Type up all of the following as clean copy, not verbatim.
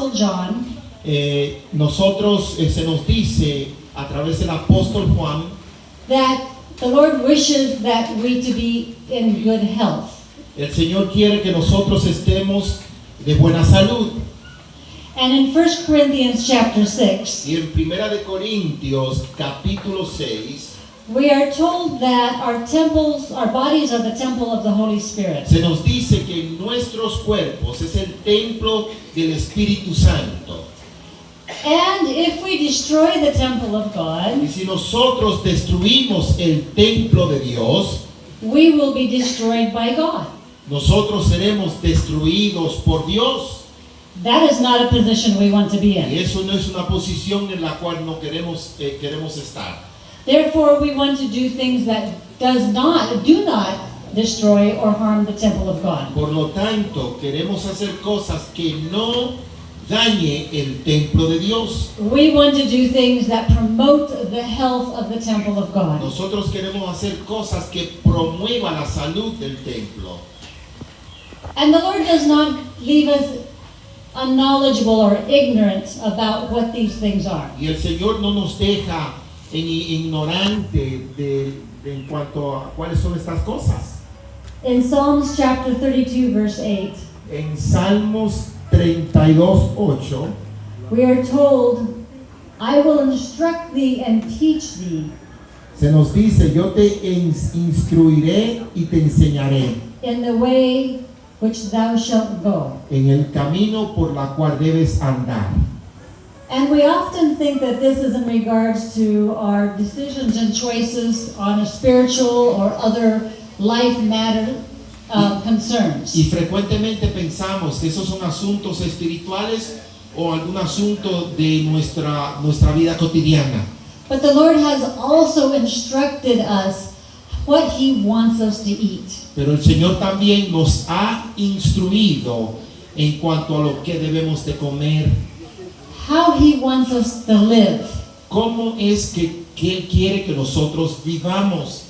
Apostle John, nosotros se nos dice a través del apóstol Juan that the Lord wishes that we to be in good health. el Señor quiere que nosotros estemos de buena salud. And in 1 Corinthians chapter 6, Y en Primera de Corintios capítulo 6 we are told that our bodies are the temple of the Holy Spirit. se nos dice que nuestros cuerpos es el templo del Espíritu Santo. And if we destroy the temple of God, Y si nosotros destruimos el templo de Dios, we will be destroyed by God. nosotros seremos destruidos por Dios. That is not a position we want to be Y in. eso no es una posición en la cual no queremos estar. Therefore, we want to do things that do not destroy or harm the temple of God. Por lo tanto, queremos hacer cosas que no dañe el templo de Dios. We want to do things that promote the health of the temple of God. Nosotros queremos hacer cosas que promuevan la salud del templo. And the Lord does not leave us unknowledgeable or ignorant about what these things are. Y el Señor no nos deja ignorante en cuanto a cuáles son estas cosas. In Psalms chapter 32, verse 8, En Salmos 32:8 we are told, I will instruct thee and teach thee se nos dice, yo te instruiré y te enseñaré in the way which thou shalt go. en el camino por la cual debes andar. And we often think that this is in regards to our decisions and choices on a spiritual or other life matter concerns. Y frecuentemente pensamos que esos son asuntos espirituales o algún asunto de nuestra vida cotidiana. But the Lord has also instructed us what He wants us to eat. Pero el Señor también nos ha instruido en cuanto a lo que debemos de comer. How He wants us to live. ¿Cómo es que Él quiere que nosotros vivamos?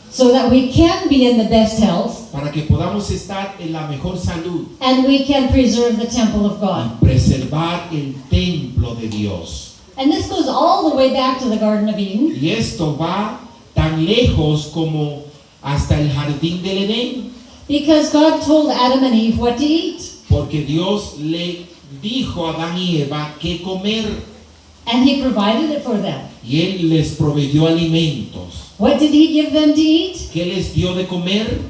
So that we can be in the best health Para que podamos estar en la mejor salud and we can preserve the temple of God. y preservar el templo de Dios. And this goes all the way back to the Garden of Eden. Y esto va tan lejos como hasta el jardín del Edén. Because God told Adam and Eve what to eat. Porque Dios le dijo a Adán y Eva qué comer. And He provided it for them. Y Él les proveyó alimentos. What did He give them to eat? ¿Qué les dio de comer?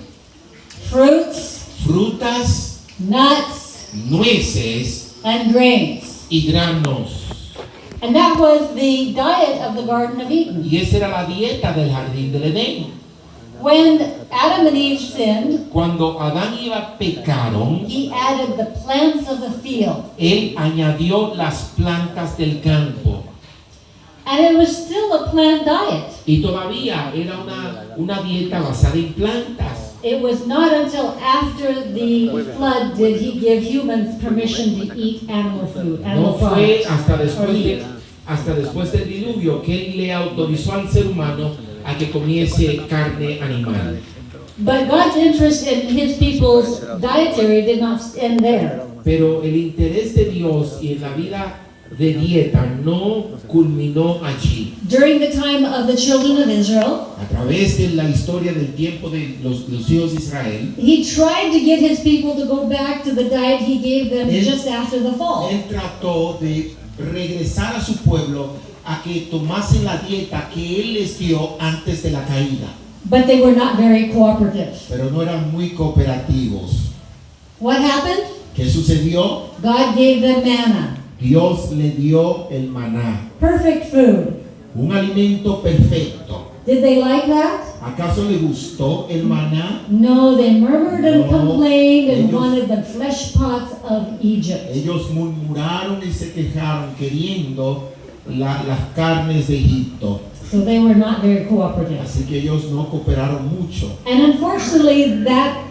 Fruits, Frutas, nuts, nueces and grains. y granos. And that was the diet of the Garden of Eden. Y esa era la dieta del jardín del Edén. When Adam and Eve sinned, Cuando Adán y Eva pecaron, He added the plants of the field. Él añadió las plantas del campo. And it was still a plant diet. Y todavía era una dieta basada en plantas. It was not until after the flood did He give humans permission to eat animal food, No animal fue products. hasta después del diluvio que Él le autorizó al ser humano a que comiese carne animal. But God's interest in His people's dietary did not end there. Pero el interés de Dios y en la vida de dieta no culminó allí. During the time of the children of Israel, A través de la historia del tiempo de los hijos de Israel, He tried to get His people to go back to the diet He gave them Él- just after the fall. Él trató de regresar a su pueblo a que tomasen la dieta que Él les dio antes de la caída. But they were not very cooperative. Pero no eran muy cooperativos. What happened? ¿Qué sucedió? God gave them manna, Dios le dio el maná, perfect food. un alimento perfecto. Did they like that? ¿Acaso le gustó el maná? No, they murmured and No, complained and ellos- wanted the flesh pots of Egypt. Ellos murmuraron y se quejaron queriendo las carnes de Egipto. So they were not very cooperative. Así que ellos no cooperaron mucho. And unfortunately, that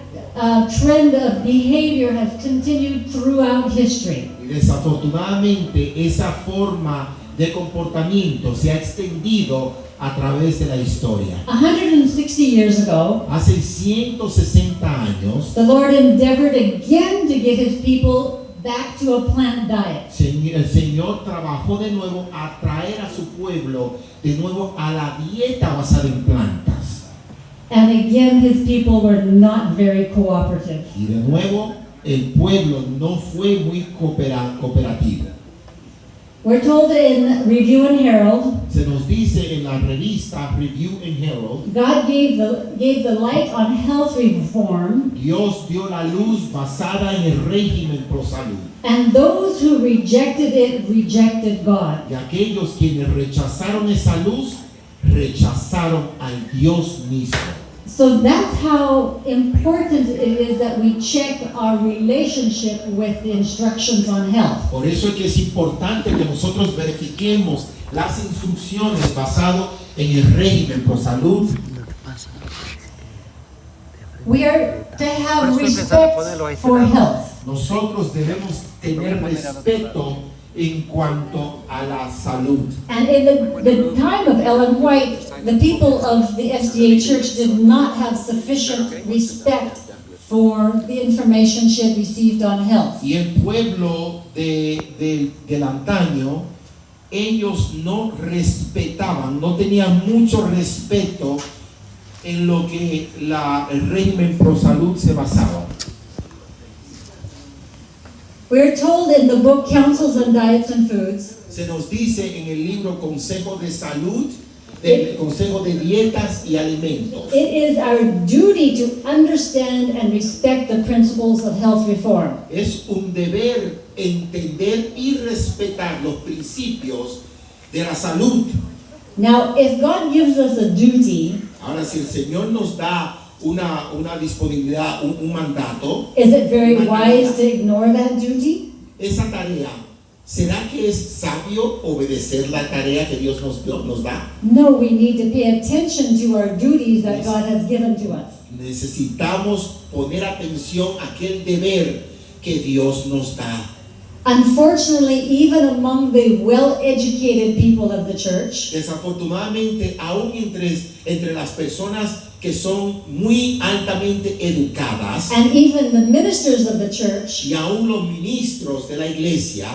trend of behavior has continued throughout history. Y desafortunadamente esa forma de comportamiento se ha extendido a través de la historia. 160 years ago, Hace 160 años, the Lord endeavored again to get His people back to a plant diet. El Señor trabajó de nuevo a traer a su pueblo de nuevo a la dieta basada en plantas. And again, his people were not very cooperative. Y de nuevo, el pueblo no fue muy cooperativo. We're told in Review and Herald, Se nos dice en la revista Review and Herald, God gave the light on health reform, Dios dio la luz basada en el régimen pro salud. and those who rejected it rejected God. Y aquellos quienes rechazaron esa luz, rechazaron al Dios mismo. So that's how important it is that we check our relationship with the instructions on health. Por eso es que es importante que nosotros verifiquemos las instrucciones basado en el régimen pro salud. We are to have respect for health. Nosotros debemos tener respeto en cuanto a la salud. And in the time of Ellen White, the people of the SDA Church did not have sufficient respect for the information she had received on health. Y el pueblo del antaño, ellos no respetaban, no tenían mucho respeto en lo que el régimen pro salud se basaba. We're told in the book Counsels on Diets and Foods, Se nos dice en el libro Consejo de Salud, Consejo de Dietas y Alimentos. it is our duty to understand and respect the principles of health reform. Es un deber entender y respetar los principios de la salud. Now, if God gives us a duty, Ahora, si el Señor nos da una disponibilidad, un mandato, is it very una wise tarea, to ignore that duty? esa tarea, ¿será que es sabio obedecer la tarea que Dios nos da? No, we need to pay attention to our duties that God has given to us. Necesitamos poner atención a aquel deber que Dios nos da. Unfortunately, even among the well-educated people of the church, Desafortunadamente, aún entre las personas que son muy altamente educadas and even the ministers of the church, y aún los ministros de la iglesia,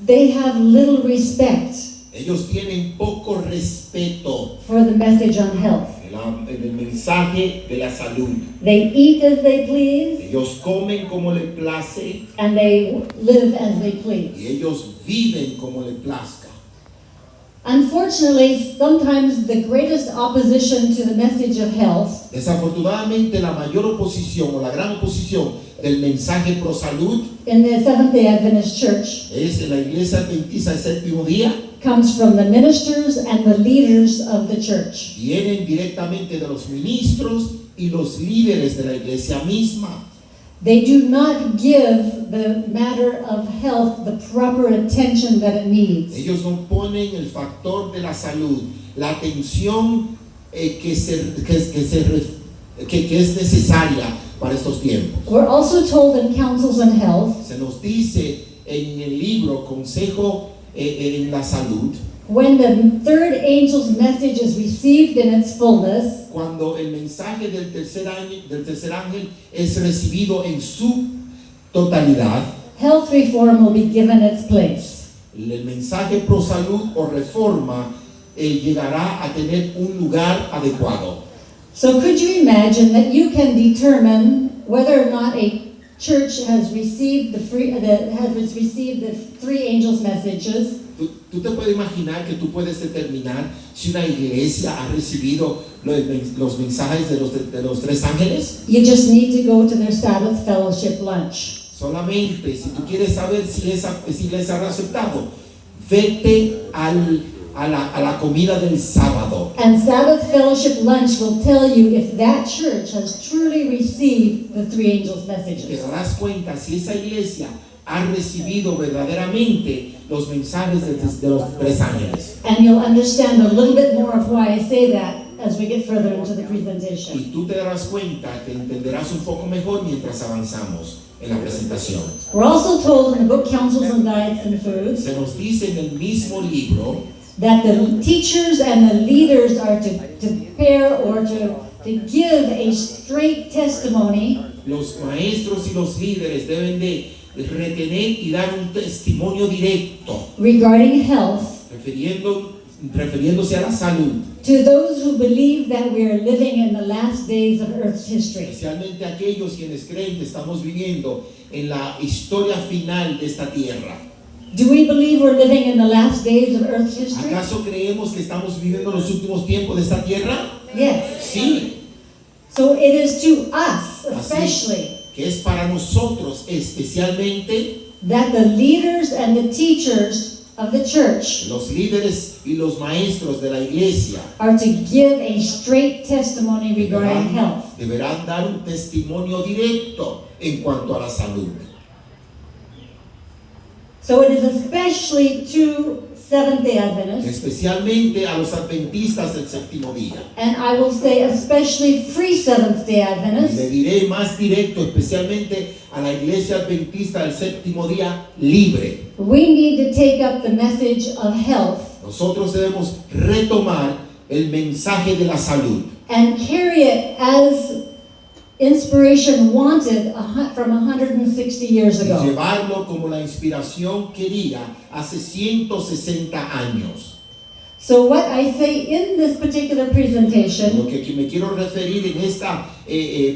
they have little respect ellos tienen poco respeto for the message on health. en el mensaje de la salud. They eat as they please, Ellos comen como les place and they live as they please. y ellos viven como les plazca. Unfortunately, sometimes the greatest opposition to the message of health Desafortunadamente, la mayor oposición o la gran oposición del mensaje pro salud in the Seventh-day Adventist Church es en la iglesia adventista del séptimo día. comes from the ministers and the leaders of the church. Vienen directamente de los ministros y los líderes de la iglesia misma. They do not give the matter of health the proper attention that it needs. Ellos no ponen el factor de la salud, la atención que es necesaria para estos tiempos. We're also told in Counsels on Health, Se nos dice en el libro Consejo en la Salud, when the third angel's message is received in its fullness, cuando el mensaje del tercer ángel es recibido en su totalidad, health reform will be given its place. el mensaje pro salud o reforma llegará a tener un lugar adecuado. So could you imagine that you can determine whether or not a church has received the three angels' messages? ¿Tú te puedes imaginar que tú puedes determinar si una iglesia ha recibido los mensajes de los tres ángeles? You just need to go to their Sabbath fellowship lunch. Solamente, si tú quieres saber si esa iglesia ha aceptado, vete a la comida del sábado. And Sabbath fellowship lunch will tell you if that church has truly received the three angels' Te messages. darás cuenta si esa iglesia ha recibido verdaderamente los mensajes de los tres ángeles. And you'll understand a little bit more of why I say that as we get further into the Y presentation. tú te darás cuenta, te entenderás un poco mejor mientras avanzamos en la presentación. We're also told in the book Counsels on Diets and Foods Se nos dice en el mismo libro that the teachers and the leaders are to bear or to give a straight testimony los maestros y los líderes deben de retener y dar un testimonio directo, regarding health refiriéndose a la salud, to those who believe that we are living in the last days of Earth's history. especialmente aquellos quienes creen que estamos viviendo en la historia final de esta tierra. Do we believe we're living in the last days of Earth's history? ¿Acaso creemos que estamos viviendo los últimos tiempos de esta tierra? Yes. Sí. So it is to us, especially, Que es para nosotros especialmente, that the leaders and the teachers of the church los líderes y los maestros de la iglesia are to give a straight testimony regarding health. deberán dar un testimonio directo en cuanto a la salud. So it is especially to Seventh-day Adventists, Especialmente a los adventistas del séptimo día. and I will say especially free Seventh-day Y Adventists, le diré más directo, especialmente a la iglesia adventista del séptimo día libre. we need to take up the message of health Nosotros debemos retomar el mensaje de la salud and carry it as inspiration wanted from 160 years y ago. llevarlo como la inspiración quería hace 160 años. So what I say in this particular Lo presentation que me quiero referir en esta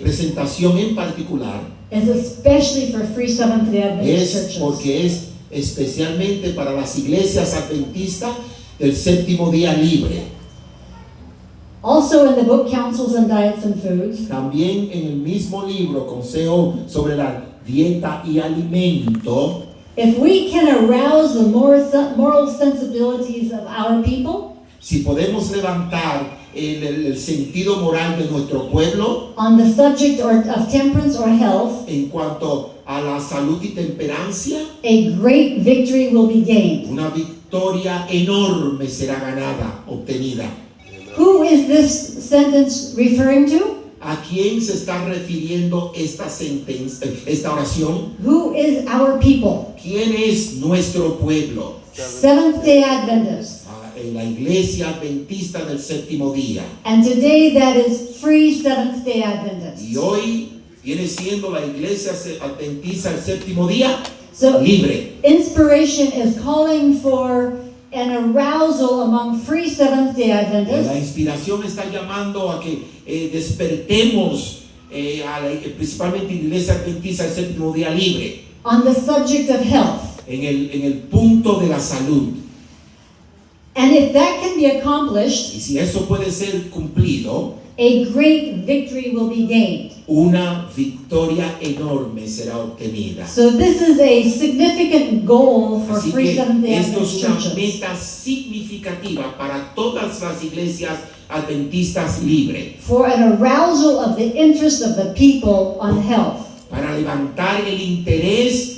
presentación en particular is especially for free Seventh-day Adventist es churches. porque es especialmente para las iglesias adventistas del séptimo día libre. Also in the book Counsels on Diets and Foods, También en el mismo libro, Consejo sobre la dieta y alimento, if we can arouse the moral sensibilities of our people si podemos levantar el sentido moral de nuestro pueblo on the subject of temperance or health, en cuanto a la salud y temperancia, a great victory will be gained. una victoria enorme será ganada, obtenida. Who is this sentence referring to? ¿A quién se está refiriendo esta sentencia, esta oración? Who is our people? ¿Quién es nuestro pueblo? Seventh-day Adventists. En la iglesia adventista del séptimo día. And today that is free Seventh-day Adventists. Y hoy viene siendo la iglesia adventista del séptimo día So libre. inspiration is calling for an arousal among free Seventh-day La Adventists inspiración está llamando a que despertemos principalmente en la iglesia adventista del séptimo día libre on the subject of health. en el punto de la salud. And if that can be accomplished, Y si eso puede ser cumplido, a great victory will be gained. una victoria enorme será obtenida. So this is a significant goal for Así free que Seventh-day esto Adventist es una churches. meta significativa para todas las iglesias adventistas libres, For an arousal of the interest of the people on health. para levantar el interés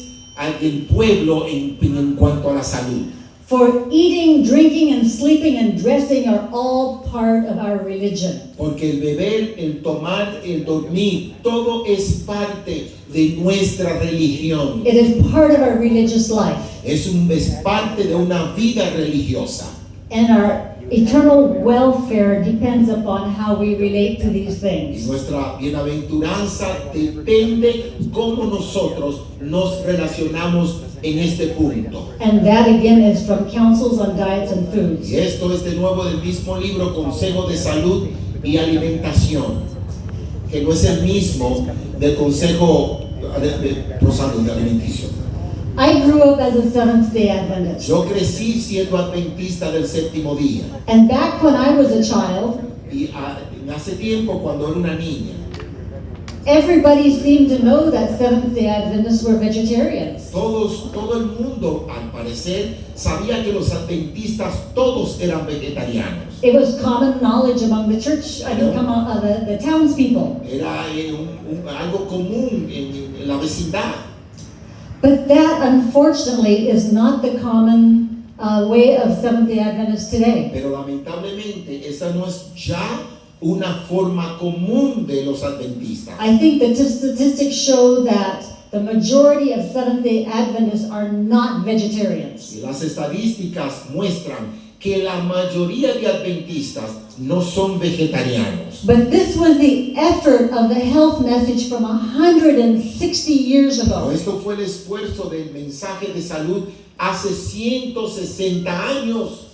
del pueblo en cuanto a la salud. For eating, drinking, and sleeping and dressing are all part of our religion. Porque el beber, el tomar, el dormir, todo es parte de nuestra religión. It is part of our religious life. Es parte de una vida religiosa. And our eternal welfare depends upon how we relate to these Y things. nuestra bienaventuranza depende cómo nosotros nos relacionamos en este punto. And that again is from Counsels on Diets and Foods. Y esto es de nuevo del mismo libro, Consejo de Salud y Alimentación, que no es el mismo del Consejo de Salud Alimenticio. I grew up as a Seventh-day Adventist. Yo crecí siendo adventista del séptimo día. And back when I was a child, Y hace tiempo, cuando era una niña, everybody seemed to know that Seventh-day Adventists were vegetarians. todo el mundo, al parecer, sabía que los adventistas todos eran vegetarianos. It was common knowledge among the church, the townspeople. Era algo común en la vecindad. But that, unfortunately, is not the common way of Seventh-day Adventists today. Pero lamentablemente esa no es ya una forma común de los adventistas. I think the statistics show that the majority of Seventh-day Adventists are not vegetarians. Y las estadísticas muestran que la mayoría de adventistas no son vegetarianos. But this was the effort of the health message from 160 years Pero ago. esto fue el esfuerzo del mensaje de salud hace 160 años.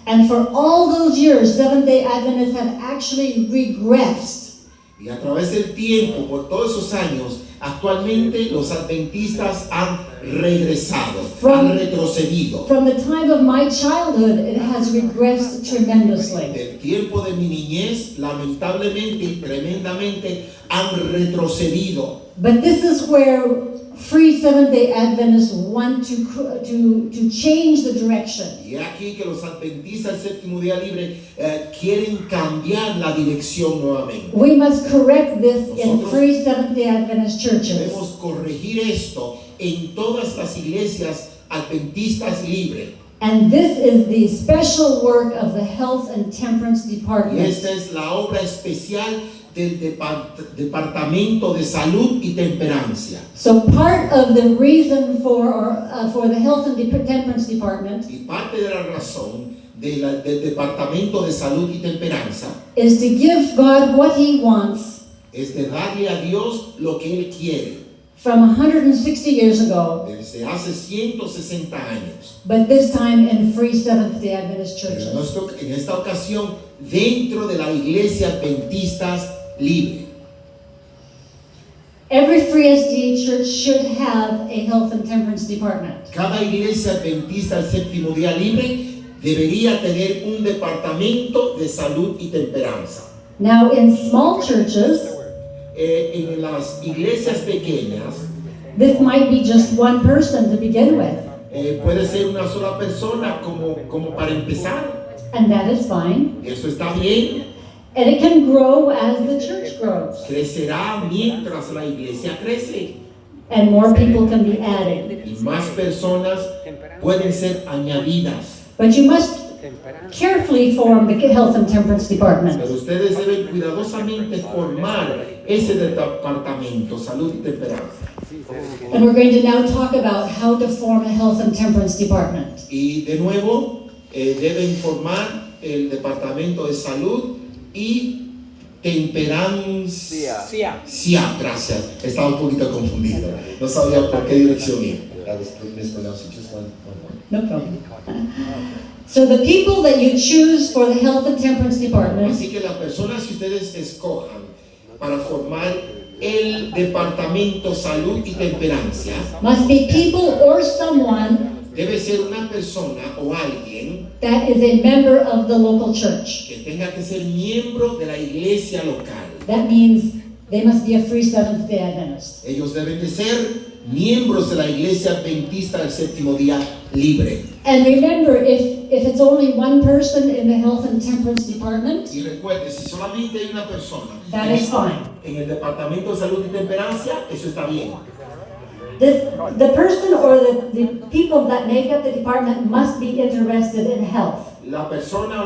And for all those years, Seventh-day Adventists have actually regressed. Y a través del tiempo, por todos esos años, actualmente los adventistas han regresado, han retrocedido. From the time of my childhood, it has regressed tremendously. Del tiempo de mi niñez, lamentablemente y tremendamente han retrocedido. But this is where free Seventh-day Adventists want to change the direction. Y aquí que los adventistas del séptimo día libre quieren cambiar la dirección nuevamente. We must correct this in Nosotros free Seventh-day Adventist churches. Debemos corregir esto en todas las iglesias adventistas libres. And this is the special work of the Health and Temperance Y Department. esta es la obra especial del Departamento de Salud y Temperancia. So part of the reason for the Health and Temperance Department Y parte de la razón del Departamento de Salud y Temperanza is to give God what He wants es de darle a Dios lo que Él quiere from 160 years ago, desde hace 160 años. but this time in free Seventh-day Adventist Pero churches. en esta ocasión dentro de la iglesia adventistas libre. Every free SDA church should have a Health and Temperance Department. Cada iglesia adventista del séptimo día libre debería tener un departamento de salud y temperanza. Now in small churches, En las iglesias pequeñas this might be just one person to begin with, puede ser una sola persona como para empezar. and that is fine. Eso está bien. And it can grow as the church grows, Crecerá mientras la iglesia crece. and more people can be added. Y más personas pueden ser añadidas. But you must carefully form the Health and Temperance Department. Pero ustedes deben cuidadosamente formar ese departamento, salud y temperanza. And we're going to now talk about how to form a Health and Temperance Department. Y de nuevo, deben formar el departamento de salud y temperancia. Gracias. Estaba un poquito confundido. No sabía por qué dirección ir. That was mispronounced. Just one more. No problem. So the people that you choose for the Health and Temperance Department Así que las personas que ustedes escojan para formar el departamento salud y temperancia must be people or someone debe ser una persona o alguien that is a member of the local church. que tenga que ser miembro de la iglesia local. That means they must be a free Seventh-day Adventist. Ellos deben de ser miembros de la iglesia adventista del séptimo día libre. And remember, if it's only one person in the Health and Temperance Department, Y recuerde, si solamente hay una persona that is fine. en el departamento de salud y temperancia, eso está bien. The person or the people that make up the department must be interested in health. La persona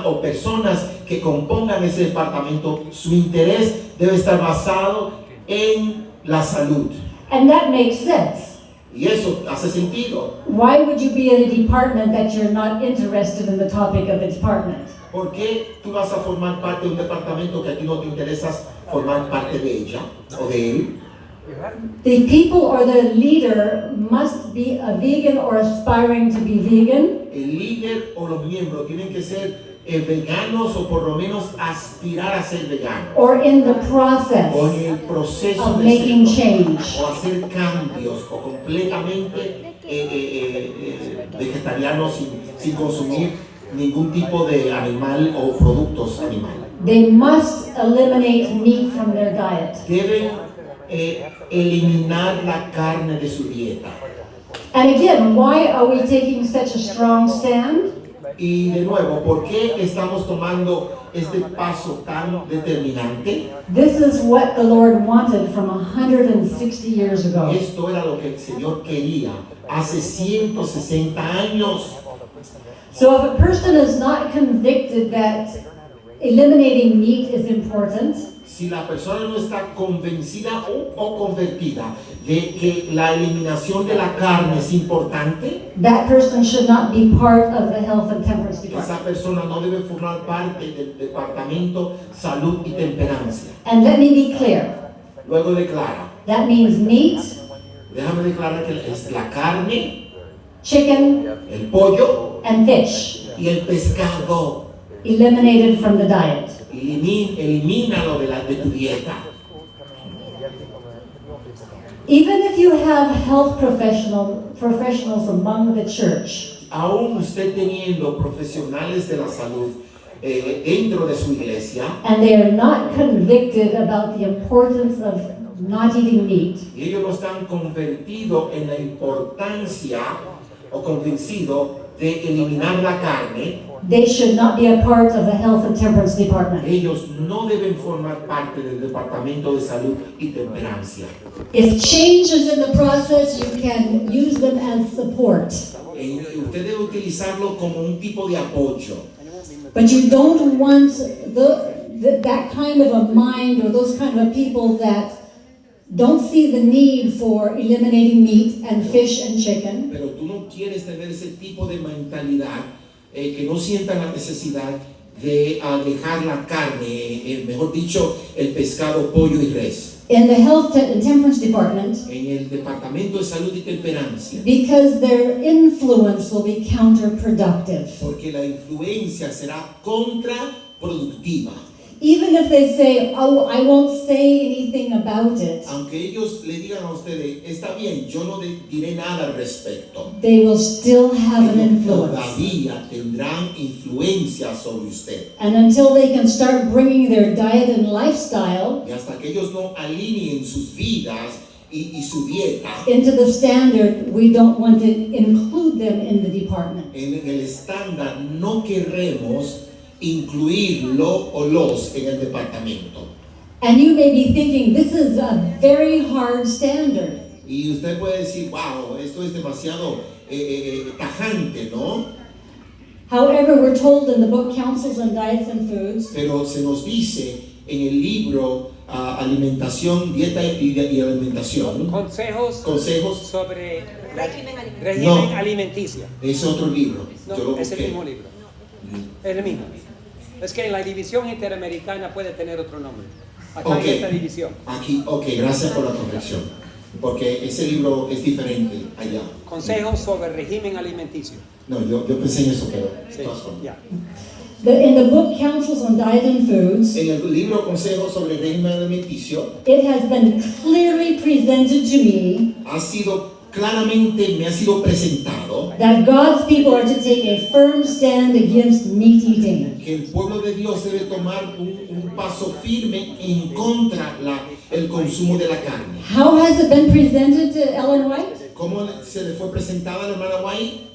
o personas que compongan ese departamento, su interés debe estar basado en la salud. And that makes sense. Y eso hace sentido. Why would you be in a department that you're not interested in the topic of the department? ¿Por qué tú vas a formar parte de un departamento que a ti no te interesas formar parte de ella o de él? The people or the leader must be a vegan or aspiring to be vegan. El líder o los miembros tienen que ser veganos o por lo menos aspirar a ser veganos. Or in the process O en el proceso of de making serlo, change. o hacer cambios o completamente vegetarianos sin consumir ningún tipo de animal o productos animales. They must eliminate meat from their diet. Deben eliminar la carne de su dieta. And again, why are we taking such a strong stand? Y de nuevo, ¿por qué estamos tomando este paso tan determinante? This is what the Lord wanted from 160 years ago. Esto era lo que el Señor quería hace 160 años. So if a person is not convicted that eliminating meat is important, si la persona no está convencida o convertida de que la eliminación de la carne es importante, that person should not be part of the health and temperance department. esa persona no debe formar parte del departamento salud y temperancia. And let me be clear, Luego declara, that means meat, déjame declarar que es la carne, chicken, el pollo and fish y el pescado. eliminated from the diet. Elimínalo de tu dieta. Even if you have health professionals among the church, Aún usted teniendo profesionales de la salud dentro de su iglesia, and they are not convicted about the importance of not eating meat, y ellos no están convertidos en la importancia o convencidos de eliminar la carne, they should not be a part of the health and temperance department. ellos no deben formar parte del departamento de salud y temperancia. If change is in the process, you can use them as support. Usted debe utilizarlo como un tipo de apoyo. But you don't want that kind of a mind or those kind of people that don't see the need for eliminating meat and fish and chicken. Pero tú no quieres tener ese tipo de mentalidad que no sientan la necesidad de dejar la carne, mejor dicho, el pescado, pollo y res. In the health and temperance department, En el departamento de salud y temperancia, because their influence will be counterproductive. porque la influencia será contraproductiva. Even if they say, oh, I won't say anything about it, Aunque ellos le digan a ustedes, está bien, yo no diré nada al respecto, they will still have an ellos influence. todavía tendrán influencia sobre usted. And until they can start bringing their diet and lifestyle Y hasta que ellos no alineen sus vidas y su dieta into the standard, we don't want to include them in the department. en el estándar, no queremos incluirlo o los en el departamento. And you may be thinking, this is a very hard standard. Y usted puede decir, wow, esto es demasiado tajante, ¿no? However, we're told in the book Counsels on Diets and Foods Pero se nos dice en el libro Alimentación, Dieta y Alimentación, consejos, sobre régimen No. alimenticio. es otro libro. No, Yo lo es el busqué. mismo libro. Es el mismo. Es que en la división interamericana puede tener otro nombre. Acá Ok. en esta división. Aquí, ok, gracias por la corrección. Porque ese libro es diferente allá. Consejos sobre régimen alimenticio. No, yo pensé en eso, pero Sí, de todas formas. ya. In the book Counsels on Diet and Foods, En el libro Consejos sobre el régimen alimenticio it has been clearly presented to me me ha sido presentado that God's people are to take a firm stand against meat eating. que el pueblo de Dios debe tomar un paso firme en contra el consumo de la carne. How has it been presented to Ellen White? ¿Cómo se le fue presentada a la hermana White?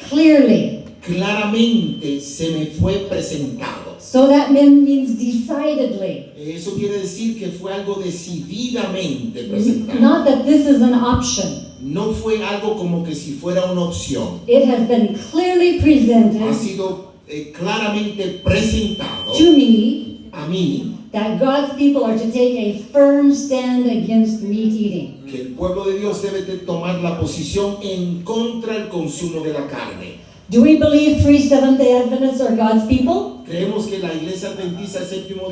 Clearly. Claramente se me fue presentado. So that means decidedly. Eso quiere decir que fue algo decididamente presentado. Not that this is an option. No fue algo como que si fuera una opción. It has been clearly presented Ha sido claramente presentado to me a mí that God's people are to take a firm stand against meat eating. que el pueblo de Dios debe de tomar la posición en contra del consumo de la carne. Do we believe 3 Seventh-day Adventists are God's people? ¿Creemos que la iglesia adventista del séptimo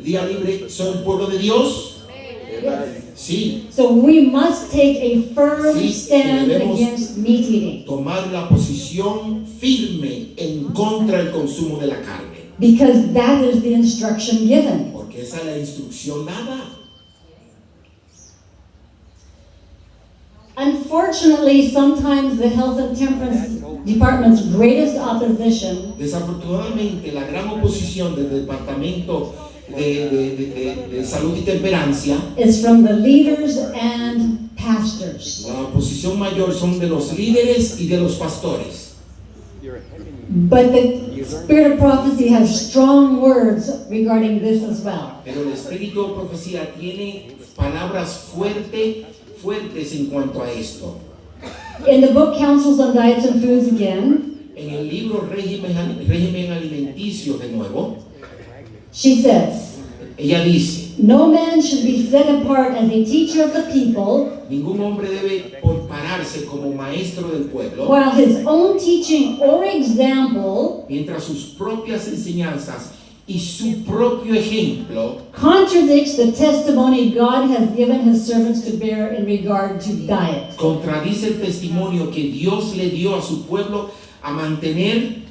día libre son el pueblo de Dios? Sí. So we must take a firm Sí, stand debemos against meat eating tomar la posición firme en contra del consumo de la carne. because that is the instruction given. Porque esa es la instrucción dada. Unfortunately, sometimes the health and temperance department's greatest opposition Desafortunadamente, la gran oposición del departamento de salud y temperancia, is from the leaders and pastors. la oposición mayor son de los líderes y de los pastores. But the spirit of prophecy has strong words regarding this as well. Pero el espíritu de profecía tiene palabras fuertes en cuanto a esto. In the book Counsels on Diets and Foods again, En el libro régimen alimenticio de nuevo, She says, Ella dice, no man should be set apart as a teacher of the people, ningún hombre debe pararse como maestro del pueblo, while his own teaching or example mientras sus propias enseñanzas y su propio ejemplo contradicts the testimony God has given his servants to bear in regard to diet. contradice el testimonio que Dios le dio a su pueblo a mantener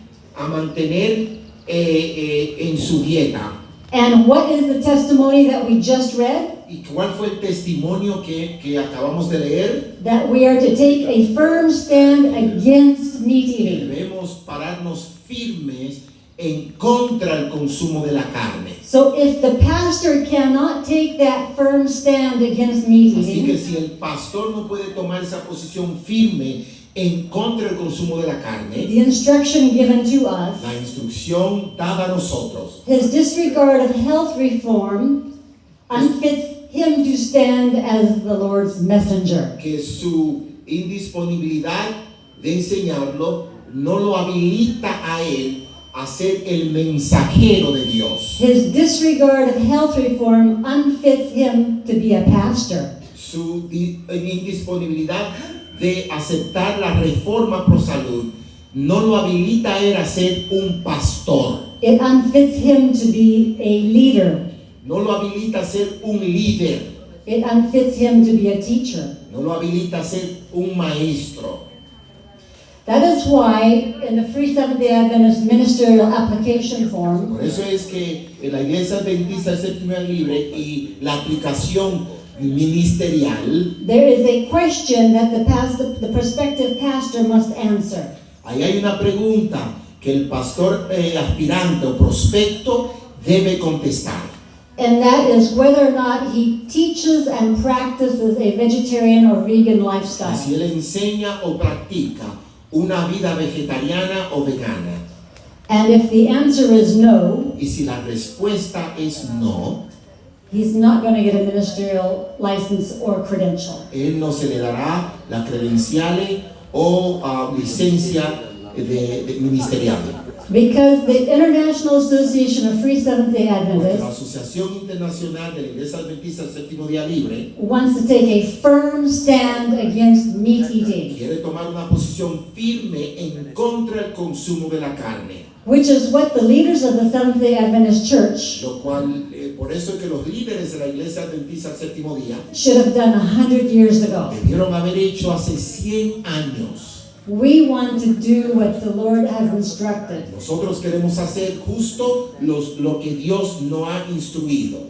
en su dieta. And what is the testimony that we just read? ¿Y cuál fue el testimonio que acabamos de leer? That we are to take a firm stand against meat Que eating. debemos pararnos firmes en contra del consumo de la carne. So if the pastor cannot take that firm stand against meat Así que eating, si el pastor no puede tomar esa posición firme en contra del consumo de la carne, the instruction given to us, la instrucción dada a nosotros, his disregard of health reform unfits him to stand as the Lord's messenger. que su indisponibilidad de enseñarlo no lo habilita a él a ser el mensajero de Dios. His disregard of health reform unfits him to be a pastor. Su indisponibilidad de aceptar la reforma pro salud no lo habilita a él a ser un pastor. It unfits him to be a leader. No lo habilita a ser un líder. It unfits him to be a teacher. No lo habilita a ser un maestro. That is why in the Free Seventh-day Adventist Ministerial Application Form, Por eso es que en la Iglesia Adventista del Séptimo Día Libre y la aplicación ministerial, there is a question that the prospective pastor must answer. ahí hay una pregunta que el pastor aspirante o prospecto debe contestar. And that is whether or not he teaches and practices a vegetarian or vegan lifestyle. Si él enseña o practica una vida vegetariana o vegana. And if the answer is no, Y si la respuesta es no, he's not going to get a ministerial license or credential. él no se le dará la credenciales o licencia de ministerial. Because the International Association of Free Seventh-day Porque la Adventists Asociación Internacional de la Iglesia Adventista del Séptimo Día Libre wants to take a firm stand against meat eating, quiere tomar una posición firme en contra del consumo de la carne, which is what the leaders of the Seventh-day Adventist Church lo cual por eso es que los líderes de la Iglesia Adventista del Séptimo Día should have done 100 years ago. debieron haber hecho hace 100 años. We want to do what the Lord has instructed. Nosotros queremos hacer justo lo que Dios nos ha instruido.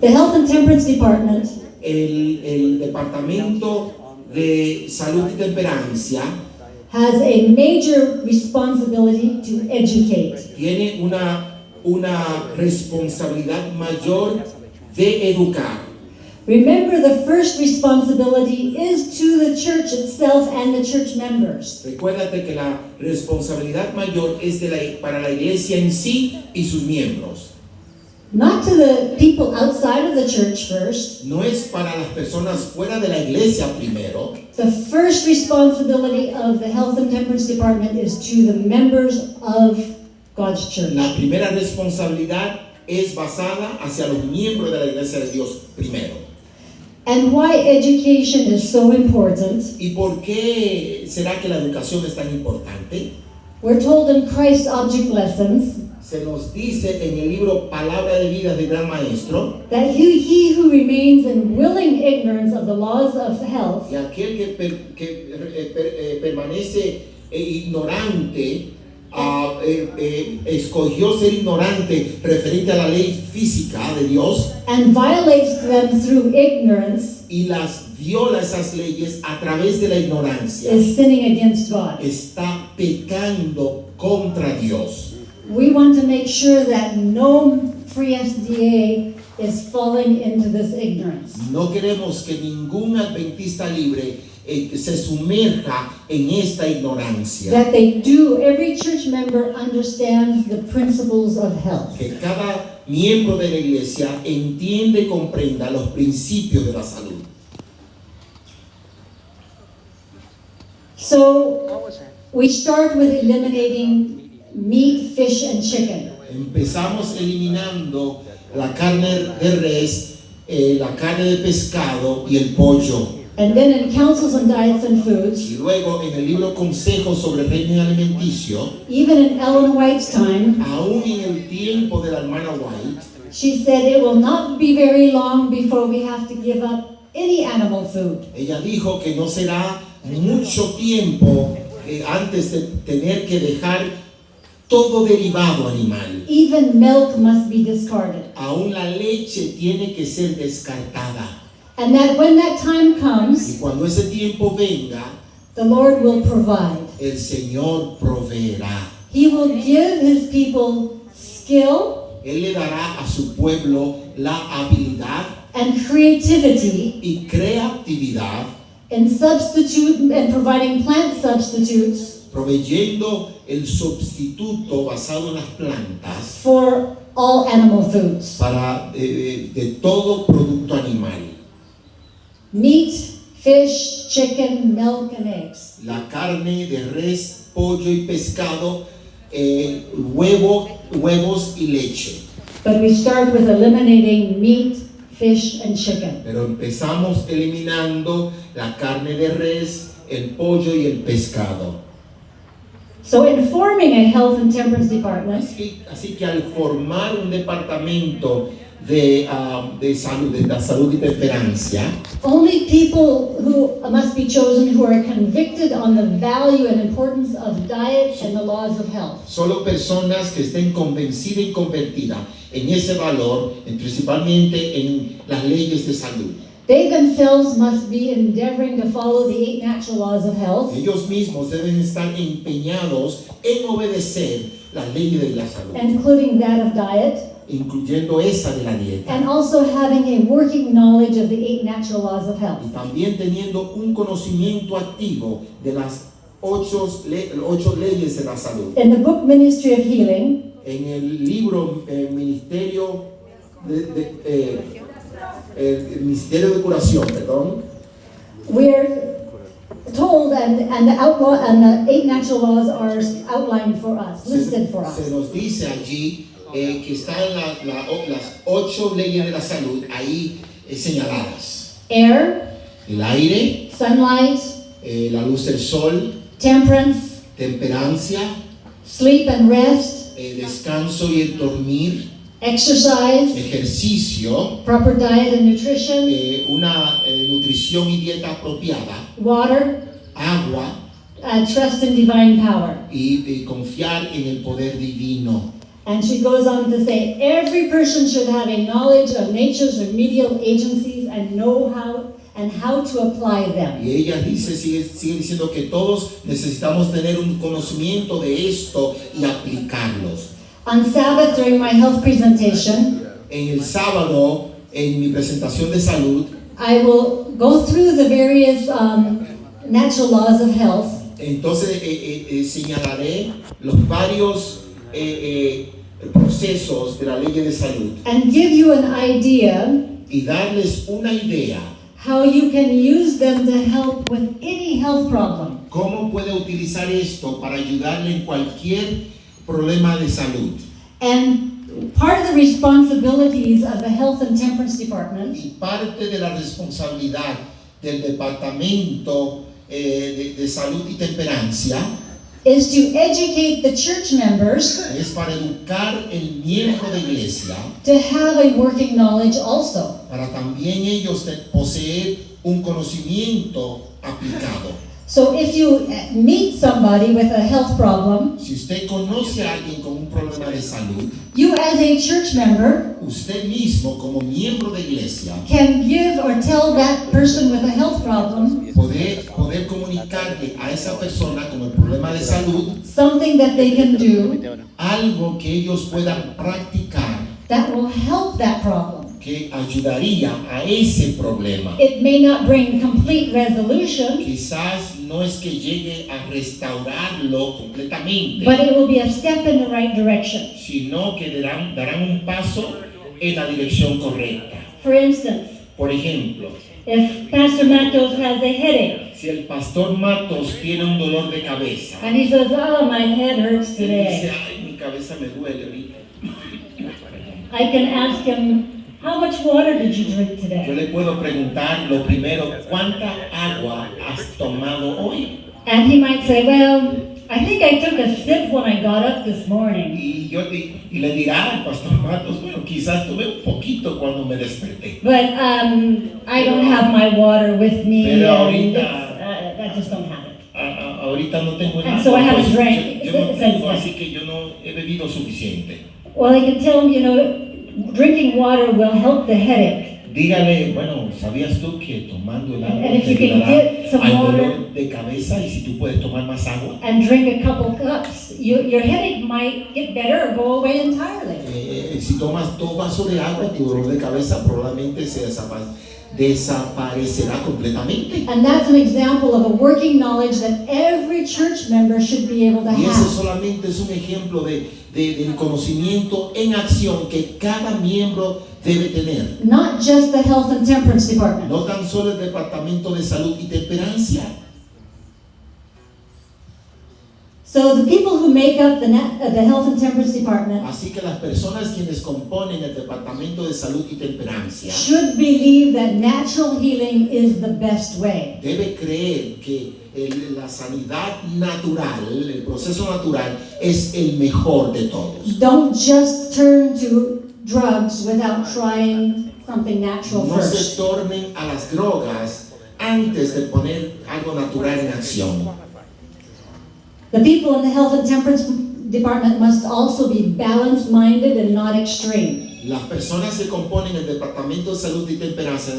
The Health and Temperance Department El Departamento de Salud y Temperancia has a major responsibility to educate. tiene una responsabilidad mayor de educar. Remember, the first responsibility is to the church itself and the church members. Recuérdate que la responsabilidad mayor es para la iglesia en sí y sus miembros. Not to the people outside of the church first. No es para las personas fuera de la iglesia primero. The first responsibility of the Health and Temperance Department is to the members of God's church. La primera responsabilidad es basada hacia los miembros de la iglesia de Dios primero. And why education is so important? ¿Y por qué será que la educación es tan importante? We're told in Christ Object Lessons Se nos dice en el libro Palabra de Vida del Gran Maestro that he who remains in willing ignorance of the laws of health que aquel que permanece ignorante, escogió ser ignorante referente a la ley física de Dios and violates them through ignorance y las viola esas leyes a través de la ignorancia, is sinning against God. está pecando contra Dios. We want to make sure that no free SDA is falling into this ignorance. No queremos que ningún adventista libre se sumerja en esta ignorancia. That every church member understands the principles of health. Que cada miembro de la iglesia entiende y comprenda los principios de la salud. So, We start with eliminating meat, fish, and chicken. Empezamos eliminando la carne de res, la carne de pescado y el pollo. And then in Counsels on Diets and Foods, Y luego en el libro Consejos sobre régimen alimenticio, even in Ellen White's time, aún en el tiempo de la hermana White, she said it will not be very long before we have to give up any animal food. ella dijo que no será mucho tiempo antes de tener que dejar todo derivado animal. Even milk must be discarded. Aún la leche tiene que ser descartada. And that when that time Y comes, cuando ese tiempo venga, the Lord will provide. el Señor proveerá. He will give his people skill Él le dará a su pueblo la habilidad and creativity y creatividad, in substitute and providing plant substitutes proveyendo el sustituto basado en las plantas for all animal foods. para de todo producto animal. Meat, fish, chicken, milk, and eggs. La carne de res, pollo y pescado, huevos y leche. But we start with eliminating meat, fish, and chicken. Pero empezamos eliminando la carne de res, el pollo y el pescado. So in forming a health and temperance department, Así que al formar un departamento de salud, de la salud y temperancia, only people who must be chosen who are convicted on the value and importance of diet and the laws of health. solo personas que estén convencidas y convertidas en ese valor, principalmente en las leyes de salud. They themselves must be endeavoring to follow the 8 natural laws of health, Ellos mismos deben estar empeñados en obedecer las leyes de la salud, including that of diet, incluyendo esa de la dieta. and also having a working knowledge of the 8 natural laws of health. Y también teniendo un conocimiento activo de las 8 leyes de la salud. In the book Ministry of Healing, En el libro Ministerio el Ministerio de Curación, perdón, we're told and the outlaw and the 8 natural laws are outlined for us, listed for se us. nos dice allí que están las 8 leyes de la salud ahí señaladas. Air, El aire, sunlight, la luz del sol, temperance, temperancia, sleep and rest, descanso y el dormir, exercise, ejercicio, proper diet and nutrition, una nutrición y dieta apropiada, water, agua trust in divine power. y confiar en el poder divino. And she goes on to say, every person should have a knowledge of nature's remedial agencies and know how to apply them. Y ella sigue diciendo que todos necesitamos tener un conocimiento de esto y aplicarlos. On Sabbath, during my health presentation, En el sábado, en mi presentación de salud, I will go through the various natural laws of health entonces señalaré los varios procesos de la ley de salud and give you an idea y darles una idea how you can use them to help with any health problem. cómo puede utilizar esto para ayudarle en cualquier problema de salud. And part of the responsibilities of the Health and Temperance Department Y parte de la responsabilidad del Departamento de Salud y Temperancia is to educate the church members es para educar el miembro de iglesia, to have a working knowledge also. para también ellos poseer un conocimiento aplicado. So if you meet somebody with a health problem, Si usted conoce a alguien con un problema de salud, you as a church member usted mismo como miembro de iglesia can give or tell that person with a health problem poder comunicarle a esa persona con el problema de salud something that they can do algo que ellos puedan practicar that will help that problem. que ayudaría a ese problema. It may not bring complete resolution, Quizás no es que llegue a restaurarlo completamente, but it will be a step in the right direction. sino que darán un paso en la dirección correcta. For instance, Por ejemplo, if Pastor Matos has a headache, si el pastor Matos tiene un dolor de cabeza and he says, "Oh, my head hurts y dice, today," ay, mi cabeza me duele ahorita, I can ask him, "How much water did you drink yo today?" le puedo preguntar lo primero, ¿cuánta agua has tomado hoy? And he might say, "Well, I think I took a sip when I got up this morning." Y le dirá al pastor Matos, bueno, quizás tuve un poquito cuando me desperté. But I don't have my water with me, Pero and ahorita- I just don't have it. Ahorita no tengo And nada, so I haven't pues, drank yo no since tengo, then. así que yo no he bebido suficiente. Well, I can tell him, drinking water will help the headache. Dígale, bueno, ¿sabías tú que tomando el agua And if te you can ayudará get some al water- dolor de cabeza y si tú puedes tomar más agua? And drink a couple cups, your headache might get better or go away entirely. Si tomas 2 vasos de agua, tu dolor de cabeza probablemente se desaparecerá completamente. And that's an example of a working knowledge that every church member should be able to Y ese have. solamente es un ejemplo del conocimiento en acción que cada miembro debe tener. Not just the health and temperance department. No tan solo el Departamento de Salud y Temperancia. So the people who make up the health and temperance department Así que las personas quienes componen el Departamento de Salud y Temperancia should believe that natural healing is the best way. debe creer que la sanidad natural, el proceso natural, es el mejor de todos. Don't just turn to drugs without trying something natural No se first. tornen a las drogas antes de poner algo natural en acción. The people in the health and temperance department must also be balanced-minded and not extreme. Las personas que componen el Departamento de Salud y Temperancia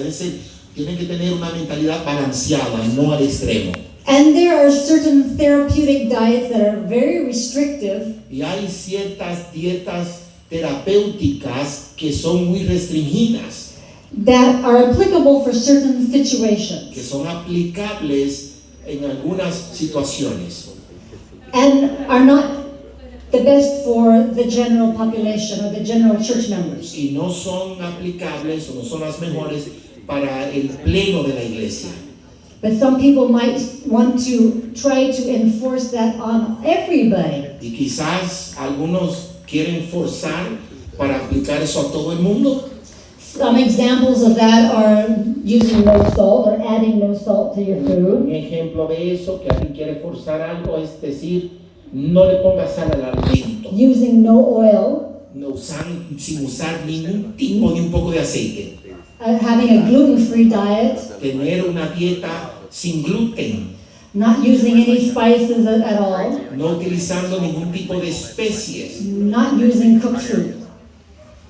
tienen que tener una mentalidad balanceada, no al extremo. And there are certain therapeutic diets that are very restrictive, Y hay ciertas dietas terapéuticas que son muy restringidas, that are applicable for certain que situations son aplicables en algunas situaciones and are not the best for the general population or the general church members. y no son aplicables o no son las mejores para el pleno de la iglesia. But some people might want to try to enforce that on everybody. Y quizás algunos quieren forzar para aplicar eso a todo el mundo. Some examples of that are using no salt or adding no salt to your Un food, ejemplo de eso, que alguien quiere forzar algo, es decir, no le pongas sal al alimento. using no oil, Sin usar ningún tipo ni un poco de aceite. having a gluten-free diet, Tener una dieta sin gluten. not using any spices at all, No utilizando ningún tipo de especies. not using cooked food.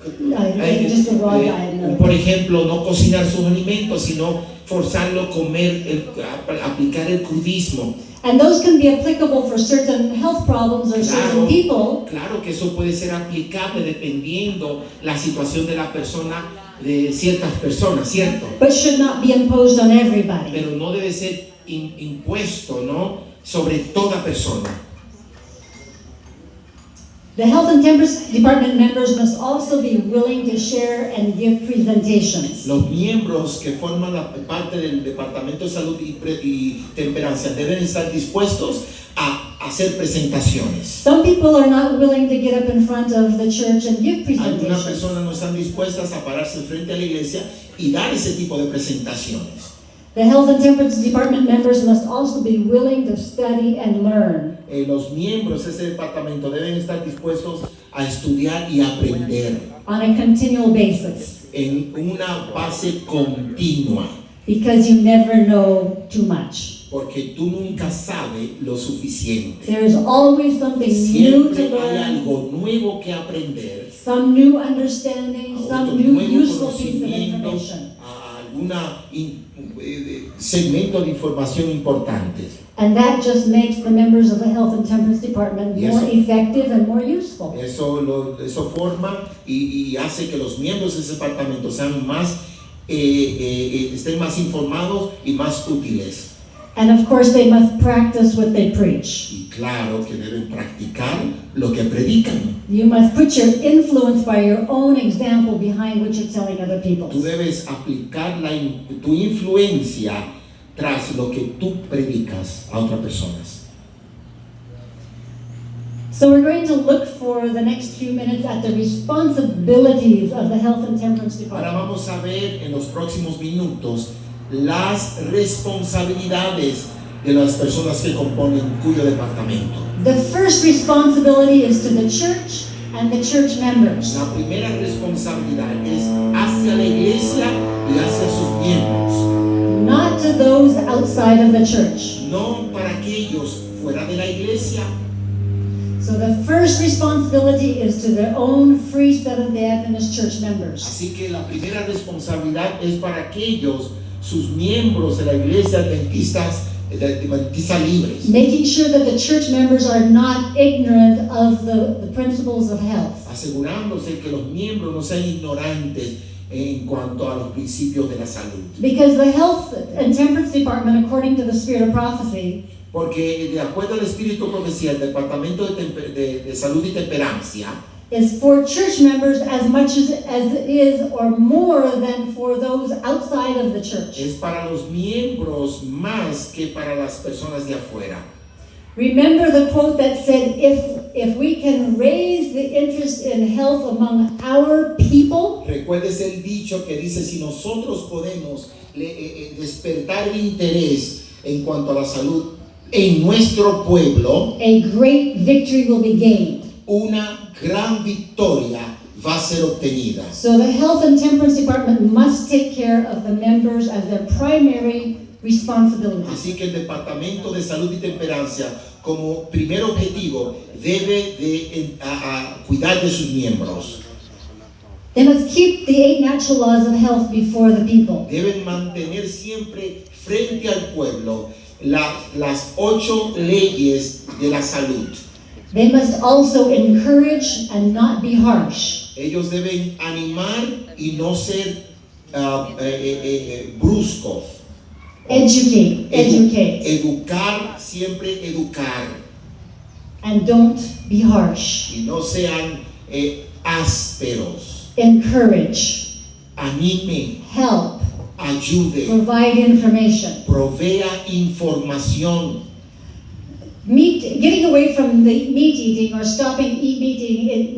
Just a raw diet. No. Por ejemplo, no cocinar sus alimentos, sino forzarlo a comer, aplicar el crudismo. And those can be applicable for certain health problems or certain people, Claro que eso puede ser aplicable dependiendo la situación de la persona, de ciertas personas, ¿cierto? but should not be imposed on everybody. Pero no debe ser impuesto, ¿no?, sobre toda persona. The health and temperance department members must also be willing to share and give presentations. Los miembros que forman parte del Departamento de Salud y Temperancia deben estar dispuestos a hacer presentaciones. Some people are not willing to get up in front of the church and give Algunas presentations. personas no están dispuestas a pararse frente a la iglesia y dar ese tipo de presentaciones. The health and temperance department members must also be willing to study and learn. Los miembros de ese departamento deben estar dispuestos a estudiar y aprender On a continual basis, en una base continua, because you never know too much. porque tú nunca sabes lo suficiente. There is always something new to Siempre hay learn, algo nuevo que aprender, some new understanding, otro some new nuevo useful piece of conocimiento, information. alguna segmento de información importante. And that just makes the members of the health and temperance department Yes. more effective and more useful. Eso forma y hace que los miembros de ese departamento sean más, estén más informados y más útiles. And of course, they must practice what they preach. Y claro que deben practicar lo que predican. You must put your influence by your own example behind what you're telling other people. Tú debes aplicar tu influencia tras lo que tú predicas a otras personas. So we're going to look for the next few minutes at the responsibilities of the Health and Temperance Ahora Department. vamos a ver en los próximos minutos las responsabilidades de las personas que componen cuyo departamento. The first responsibility is to the church and the church members. La primera responsabilidad es hacia la iglesia y hacia sus miembros, Not to those outside of the church. no para aquellos fuera de la iglesia. So the first responsibility is to their own Free Seventh-day Adventist church members. Así que la primera responsabilidad es para aquellos, sus miembros de la iglesia adventistas libres. Making sure that the church members are not ignorant of the principles of health. Asegurándose que los miembros no sean ignorantes en cuanto a los principios de la salud. Because the Health and Temperance Department, according to the Spirit of Prophecy, Porque de acuerdo al Espíritu de Profecía, el Departamento de Salud y Temperancia is for church members as much as it is or more than for those outside of the church. es para los miembros más que para las personas de afuera. Remember the quote that said, if we can raise the interest in health among our people, Recuerdes el dicho que dice, si nosotros podemos despertar el interés en cuanto a la salud en nuestro pueblo, a great victory will be gained. una gran victoria va a ser obtenida. So the Health and Temperance Department must take care of the members as their primary responsibility. Así que el Departamento de Salud y Temperancia, como primer objetivo, debe de cuidar de sus miembros. They must keep the 8 natural laws of health before the people. Deben mantener siempre frente al pueblo las 8 leyes de la salud. They must also encourage and not be harsh. Ellos deben animar y no ser bruscos. Educate. Educar, siempre educar. And don't be harsh. Y no sean ásperos. Encourage. Anime, Help. ayude, Provide information. provea información. Getting away from the meat eating or stopping meat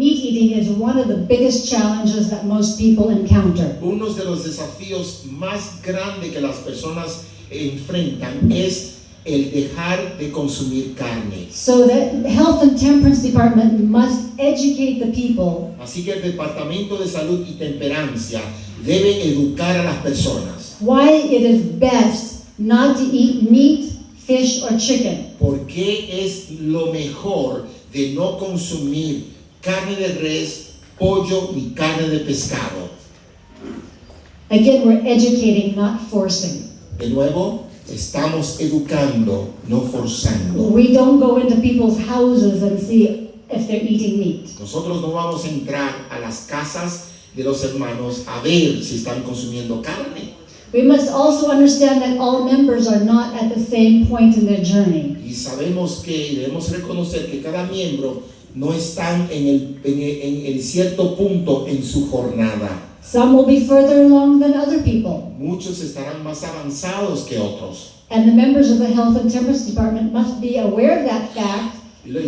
eating is one of the biggest challenges that most people encounter. Uno de los desafíos más grandes que las personas enfrentan es el dejar de consumir carne. So the Health and Temperance Department must educate the people Así que el Departamento de Salud y Temperancia debe educar a las personas. why it is best not to eat meat, fish, or chicken. ¿Por qué es lo mejor de no consumir carne de res, pollo ni carne de pescado? Again, we're educating, not forcing. De nuevo, estamos educando, no forzando. We don't go into people's houses and see if they're eating meat. Nosotros no vamos a entrar a las casas de los hermanos a ver si están consumiendo carne. We must also understand that all members are not at the same point in their journey. Y sabemos que debemos reconocer que cada miembro no están en el cierto punto en su jornada. Some will be further along than other people. Muchos estarán más avanzados que otros. And the members of the Health and Temperance Department must be aware of that fact Los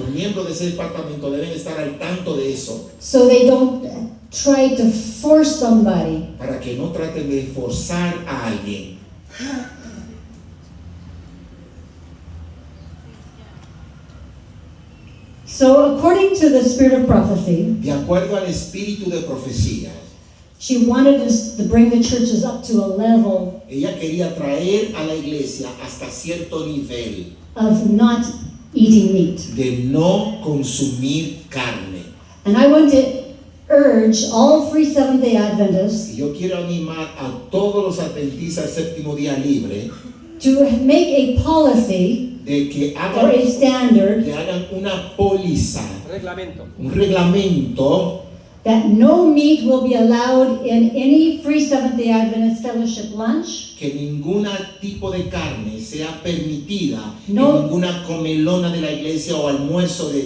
miembros de ese departamento deben estar al tanto de eso so they don't try to force somebody. para que no traten de forzar a alguien. So according to the Spirit of Prophecy, De acuerdo al espíritu de profecía, she wanted us to bring the churches up to a level ella quería traer a la iglesia hasta cierto nivel of not eating meat. de no consumir carne. And I want to urge all Free Seventh-day Adventists Y yo quiero animar a todos los adventistas del séptimo día libre to make a policy de que or a standard hagan una póliza, Reglamento. un reglamento that no meat will be allowed in any Free Seventh-day Adventist fellowship lunch, que ningún tipo de carne sea permitida No. en ninguna comelona de la iglesia o almuerzo de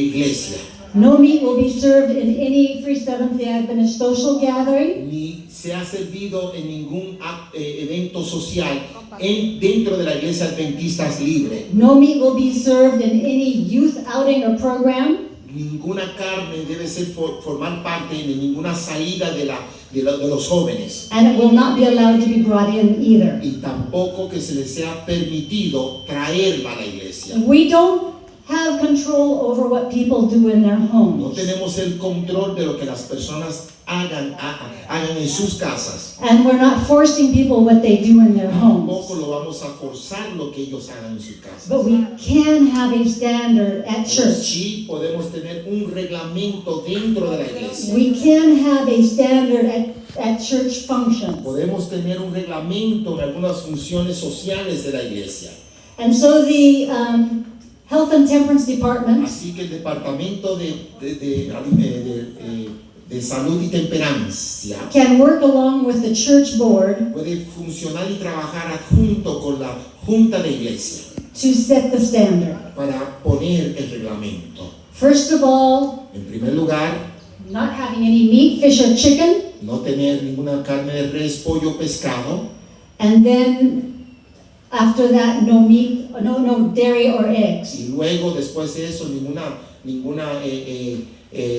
iglesia. no meat will be served in any Free Seventh-day Adventist social gathering, Ni sea servido en ningún evento evento social dentro de la iglesia adventista libre. No meat will be served in any youth outing or program. Ninguna carne debe ser formar parte de ninguna salida de los jóvenes. And it will not be allowed to be brought in either. Y tampoco que se les sea permitido traerla a la iglesia. We don't have control over what people do in their No homes. tenemos el control de lo que las personas hagan en sus casas. And we're not forcing people what they do in their homes. Tampoco lo vamos a forzar lo que ellos hagan en sus casas. But we can have a standard at Pero church. sí podemos tener un reglamento dentro de la iglesia. We can have a standard at church functions. Podemos tener un reglamento en algunas funciones sociales de la iglesia. And so the Health and Temperance Department Así que el Departamento de Salud y Temperancia can work along with the church board puede funcionar y trabajar adjunto con la Junta de Iglesia to set the standard. para poner el reglamento. First of all, En primer lugar, not having any meat, fish, or chicken. no tener ninguna carne de res, pollo, pescado. And then after that, no meat, no dairy or eggs. Y luego, después de eso, ninguna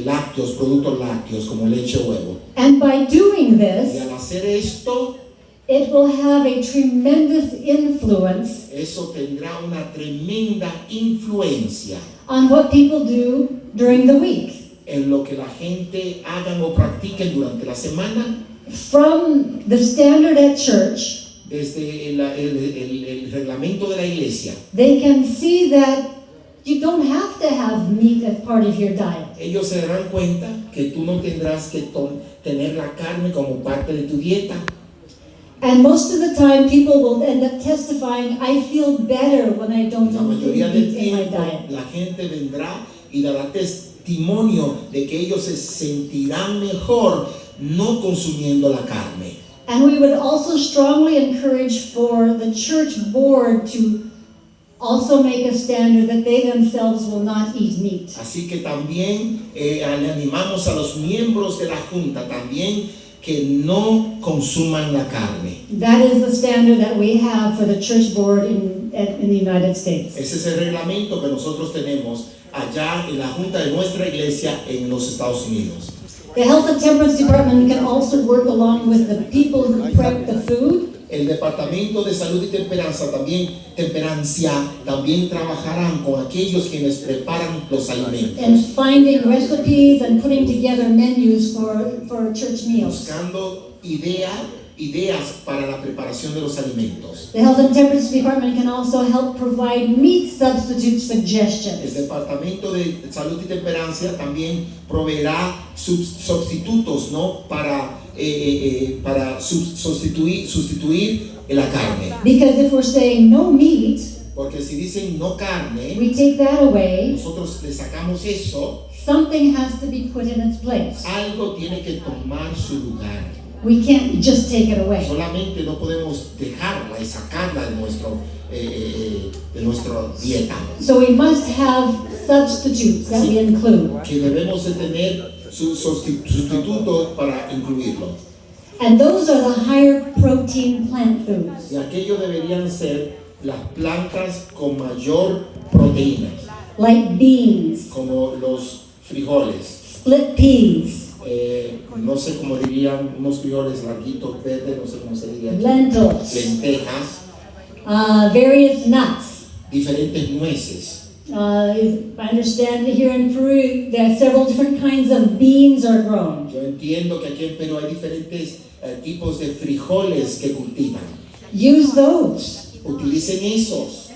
lácteos, productos lácteos como leche o huevo. And by doing Y this, al hacer esto, it will have a tremendous influence eso tendrá una tremenda influencia on what people do during the week. en lo que la gente hagan o practiquen durante la semana. From the standard at church, Desde el reglamento de la iglesia, they can see that you don't have to have meat as part of your diet. ellos se darán cuenta que tú no tendrás que tener la carne como parte de tu dieta. And most of the time, people will end up testifying, I feel better when I don't La include mayoría del meat in my tiempo diet. la gente vendrá y dará testimonio de que ellos se sentirán mejor no consumiendo la carne. And we would also strongly encourage for the church board to also make a standard that they themselves will not eat meat. Así que también le animamos a los miembros de la Junta también que no consuman la carne. That is the standard that we have for the church board in the United States. Ese es el reglamento que nosotros tenemos allá en la Junta de nuestra iglesia en los Estados Unidos. The Health and Temperance Department can also work along with the people who prep the food. El Departamento de Salud y Temperancia también trabajarán con aquellos quienes preparan los alimentos, And finding recipes and putting together menus for church meals. buscando ideas para la preparación de los alimentos. The Health and Temperance Department can also help provide meat substitute El suggestions. Departamento de Salud y Temperancia también proveerá sustitutos, ¿no? para sustituir la carne. Because if we're saying no meat, Porque si dicen no carne, we take that away, nosotros le sacamos eso, something has to be put in its place. algo tiene que tomar su lugar. We can't just take it away. Solamente no podemos dejarla y sacarla de nuestra dieta. So we must have substitutes that we include. Que debemos de tener sustitutos para incluirlo. And those are the higher protein plant foods, Y aquello deberían ser las plantas con mayor proteína, like beans, como los frijoles. split peas, No sé cómo dirían, unos frijoles larguitos, verdes, no sé cómo se diría aquí. lentils, Lentejas, various nuts. diferentes nueces. I understand that here in Peru, there are several different kinds of beans are grown. Yo entiendo que aquí en Perú hay diferentes tipos de frijoles que cultivan. Use those. Utilicen esos.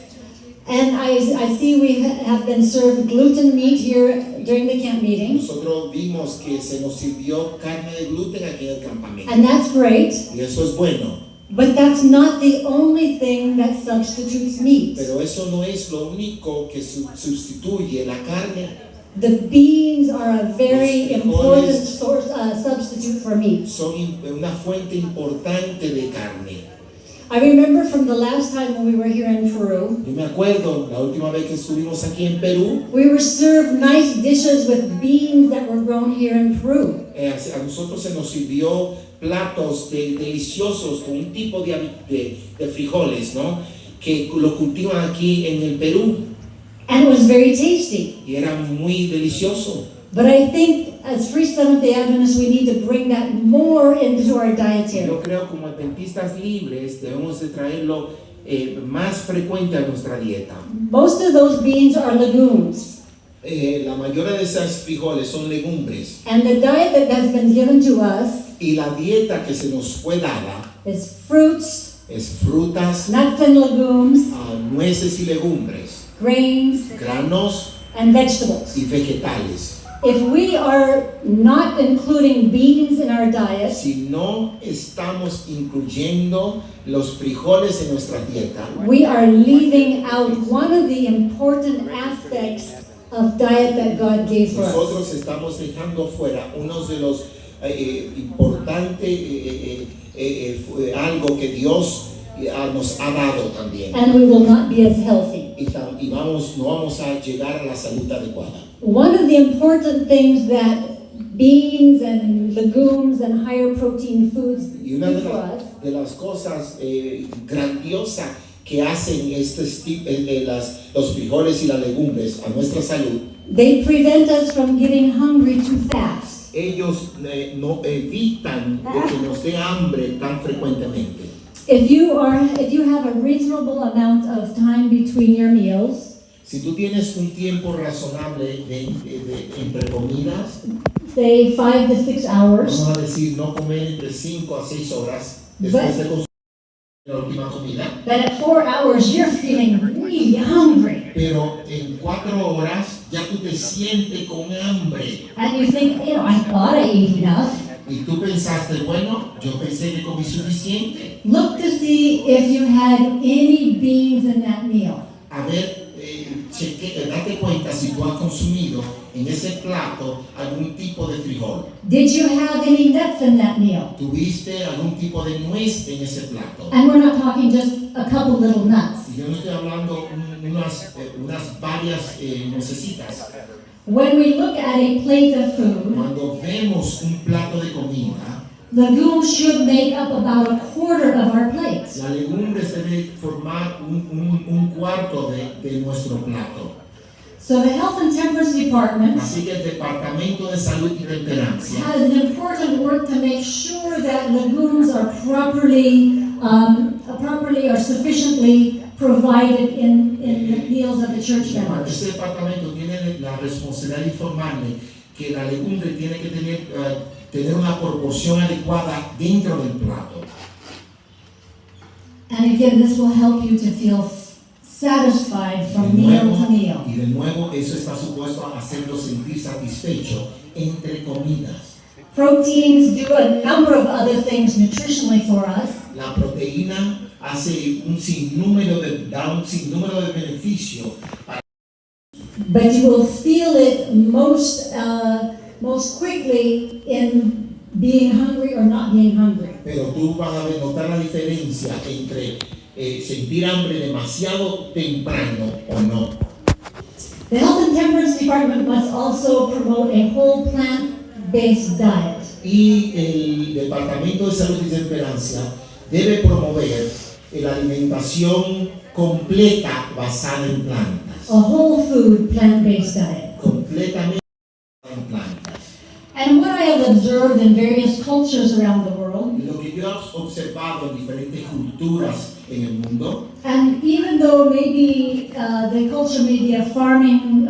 And I see we have been served gluten meat here during the camp meeting, Nosotros vimos que se nos sirvió carne de gluten aquí en el campamento. and that's great. Y eso es bueno. But that's not the only thing that substitutes meat. Pero eso no es lo único que sustituye la carne. The beans are a very Los frijoles important source, substitute for meat. Son una fuente importante de carne. I remember from the last time when we were here in Peru, Yo me acuerdo, la última vez que estuvimos aquí en Perú, we were served nice dishes with beans that were grown here in Peru. a nosotros se nos sirvió platos deliciosos con un tipo de frijoles, ¿no? Que lo cultivan aquí en el Perú And it was very tasty. y era muy delicioso. But I think as Free Seventh-day Adventists, we need to bring that more into our Yo dietary. creo como adventistas libres debemos de traerlo más frecuente a nuestra dieta. Most of those beans are legumes. La mayoría de esas frijoles son legumbres And the diet that has been given to us y la dieta que se nos fue dada is fruits, es frutas, nuts and legumes, nueces y legumbres, grains, granos and vegetables. y vegetales. If we are not including beans in our diet, Si no estamos incluyendo los frijoles en nuestra dieta, we are leaving out one of the important aspects of diet that God gave for us. nosotros estamos dejando fuera uno de los importantes algo que Dios nos ha dado también. And we will not be as healthy. Y no vamos a llegar a la salud adecuada. One of the important things that beans and legumes and higher protein foods Y una do for us de las cosas grandiosas que hacen los frijoles y las legumbres a nuestra salud, they prevent us from getting hungry too fast. ellos no evitan de que nos dé hambre tan frecuentemente. If you have a reasonable amount of time between your meals, Si tú tienes un tiempo razonable entre comidas, say 5 to 6 hours, vamos a decir no comer entre 5 a 6 horas después de consumir la última comida, but at 4 hours you're feeling really hungry. pero en 4 horas ya tú te sientes con hambre. And you think, I thought I ate enough. Y tú pensaste, bueno, yo pensé que comí suficiente. Look to see if you had any beans in that meal. A ver, date cuenta si tú has consumido en ese plato algún tipo de frijol. Did you have any nuts in that meal? ¿Tuviste algún tipo de nuez en ese plato? And we're not talking just a couple little nuts. Y yo no estoy hablando unas varias nuecesitas. When we look at a plate of food, Cuando vemos un plato de comida, legumes should make up about a quarter of our plates. la legumbre debe formar un cuarto de nuestro plato. So the Health and Temperance Department Así que el Departamento de Salud y Temperancia has an important work to make sure that legumes are properly or sufficiently provided in the meals of the church members. Este departamento tiene la responsabilidad de informarle que la legumbre tiene que tener una proporción adecuada dentro del plato. And again, this will help you to feel satisfied from meal to meal. Y de nuevo, eso está supuesto a hacerlo sentir satisfecho entre comidas. Proteins do a number of other things nutritionally for us. La proteína hace da un sinnúmero de beneficios. But you will feel it most quickly in being hungry or not being hungry. Pero tú vas a notar la diferencia entre sentir hambre demasiado temprano o no. The Health and Temperance Department must also promote a whole plant-based diet. Y el Departamento de Salud y Temperancia debe promover la alimentación completa basada en plantas. A whole food plant-based diet. Completamente basada en plantas. And what I have observed in various cultures around the world, Y lo que yo he observado en diferentes culturas en el mundo, and even though maybe the culture may be a farming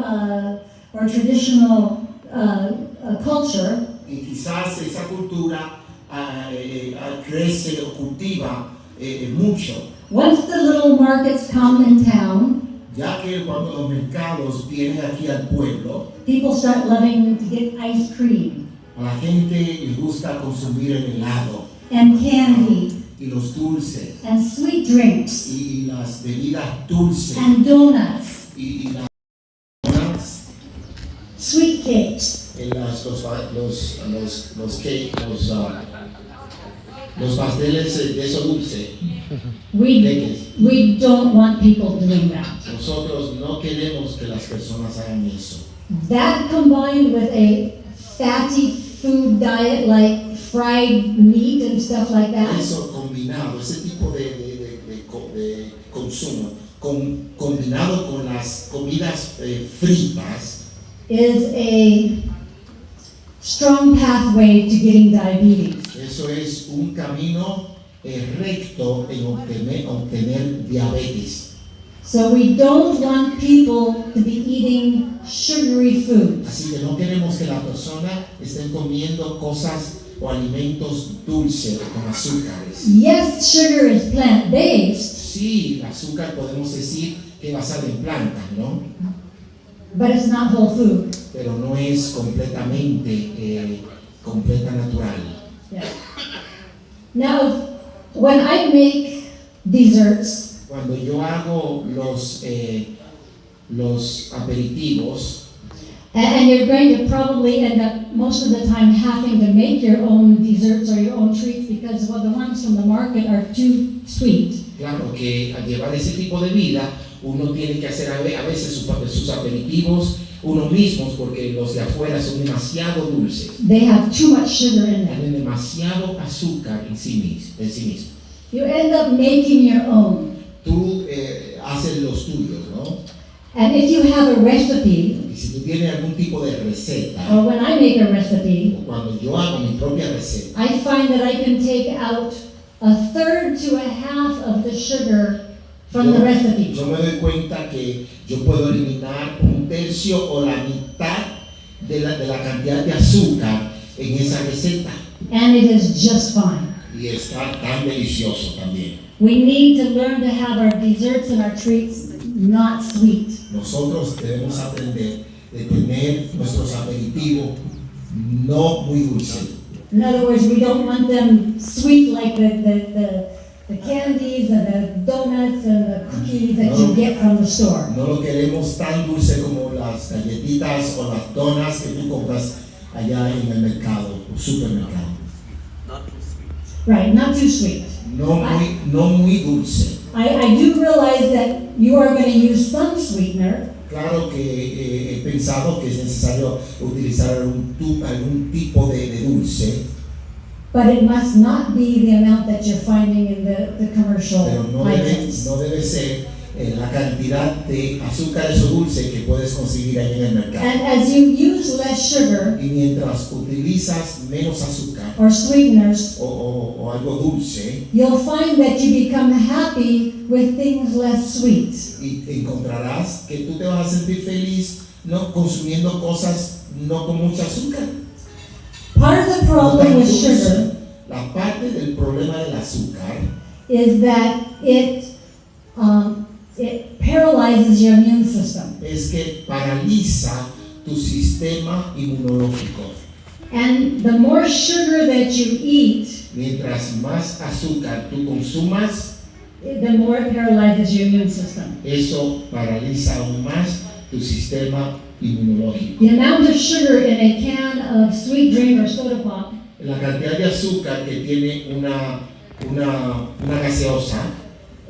or traditional culture, y quizás esa cultura crece o cultiva mucho, once the little markets come in town, ya que cuando los mercados vienen aquí al pueblo, people start loving to get ice cream a la gente le gusta consumir el helado and candy y los dulces and sweet drinks y las bebidas dulces and donuts, y las sweet cakes. Los pasteles de eso dulce. We don't want people doing that. Nosotros no queremos que las personas hagan eso. That combined with a fatty food diet like fried meat and stuff like that Eso combinado, ese tipo de consumo, combinado con las comidas fritas, is a strong pathway to getting diabetes. eso es un camino recto en obtener diabetes. So we don't want people to be eating sugary foods. Así que no queremos que la persona esté comiendo cosas o alimentos dulces o con azúcares. Yes, sugar is plant-based, Sí, el azúcar podemos decir que basado en plantas, ¿no? but it's not whole food. Pero no es completamente completa natural. Yeah. Now, when I make desserts, Cuando yo hago los aperitivos, and you're going to probably end up most of the time having to make your own desserts or your own treats because well, the ones from the market are too sweet. claro que al llevar ese tipo de vida, uno tiene que hacer a veces sus aperitivos uno mismos porque los de afuera son demasiado dulces. They have too much sugar in them. Tienen demasiado azúcar en sí mismo. You end up making your own. Tú haces los tuyos, ¿no? And if you have a recipe, Y si tú tienes algún tipo de receta, or when I make a recipe, o cuando yo hago mi propia receta, I find that I can take out a third to a half of the sugar from the recipe. yo me doy cuenta que yo puedo eliminar un tercio o la mitad de la cantidad de azúcar en esa receta. And it is just fine. Y está tan delicioso también. We need to learn to have our desserts and our treats not sweet. Nosotros debemos aprender de tener nuestros aperitivos no muy dulces. In other words, we don't want them sweet like the candies and the donuts and the cookies that you get from the store. No lo queremos tan dulce como las galletitas o las donas que tú compras allá en el mercado o supermercado. Right, not too sweet. No muy dulce. I do realize that you are going to use some sweetener, Claro que he pensado que es necesario utilizar algún tipo de dulce, but it must not be the amount that you're finding in the commercial pero no items. debe ser la cantidad de azúcares o dulce que puedes conseguir ahí en el mercado. And as you use less sugar Y mientras utilizas menos azúcar or sweeteners, o algo dulce, you'll find that you become happy with things less sweet. y encontrarás que tú te vas a sentir feliz no consumiendo cosas no con mucho azúcar. Part of the No problem tan with dulce. sugar La parte del problema del azúcar is that it paralyzes your immune system. es que paraliza tu sistema inmunológico. And the more sugar that you eat, Mientras más azúcar tú consumas, the more it paralyzes your immune system. eso paraliza aún más tu sistema inmunológico. The amount of sugar in a can of sweet drink or soda pop La cantidad de azúcar que tiene una gaseosa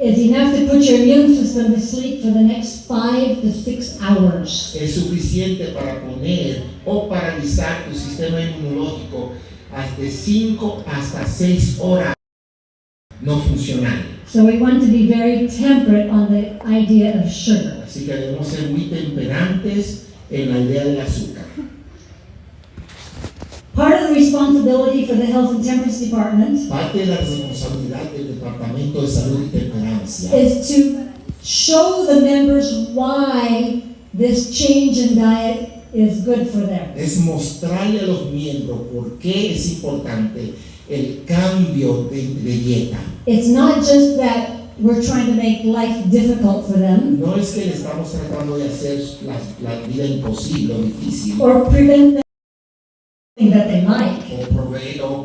is enough to put your immune system to sleep for the next 5 to 6 hours. es suficiente para poner o paralizar tu sistema inmunológico de 5 hasta 6 horas no funcional. So we want to be very temperate on the idea of sugar. Así que debemos ser muy temperantes en la idea del azúcar. Part of the responsibility for the Health and Temperance Department Parte de la responsabilidad del Departamento de Salud y Temperancia is to show the members why this change in diet is good for them. es mostrarle a los miembros por qué es importante el cambio de dieta. It's not just that we're trying to make life difficult for them No es que le estamos tratando de hacer la vida imposible o difícil or prevent them from that they like. o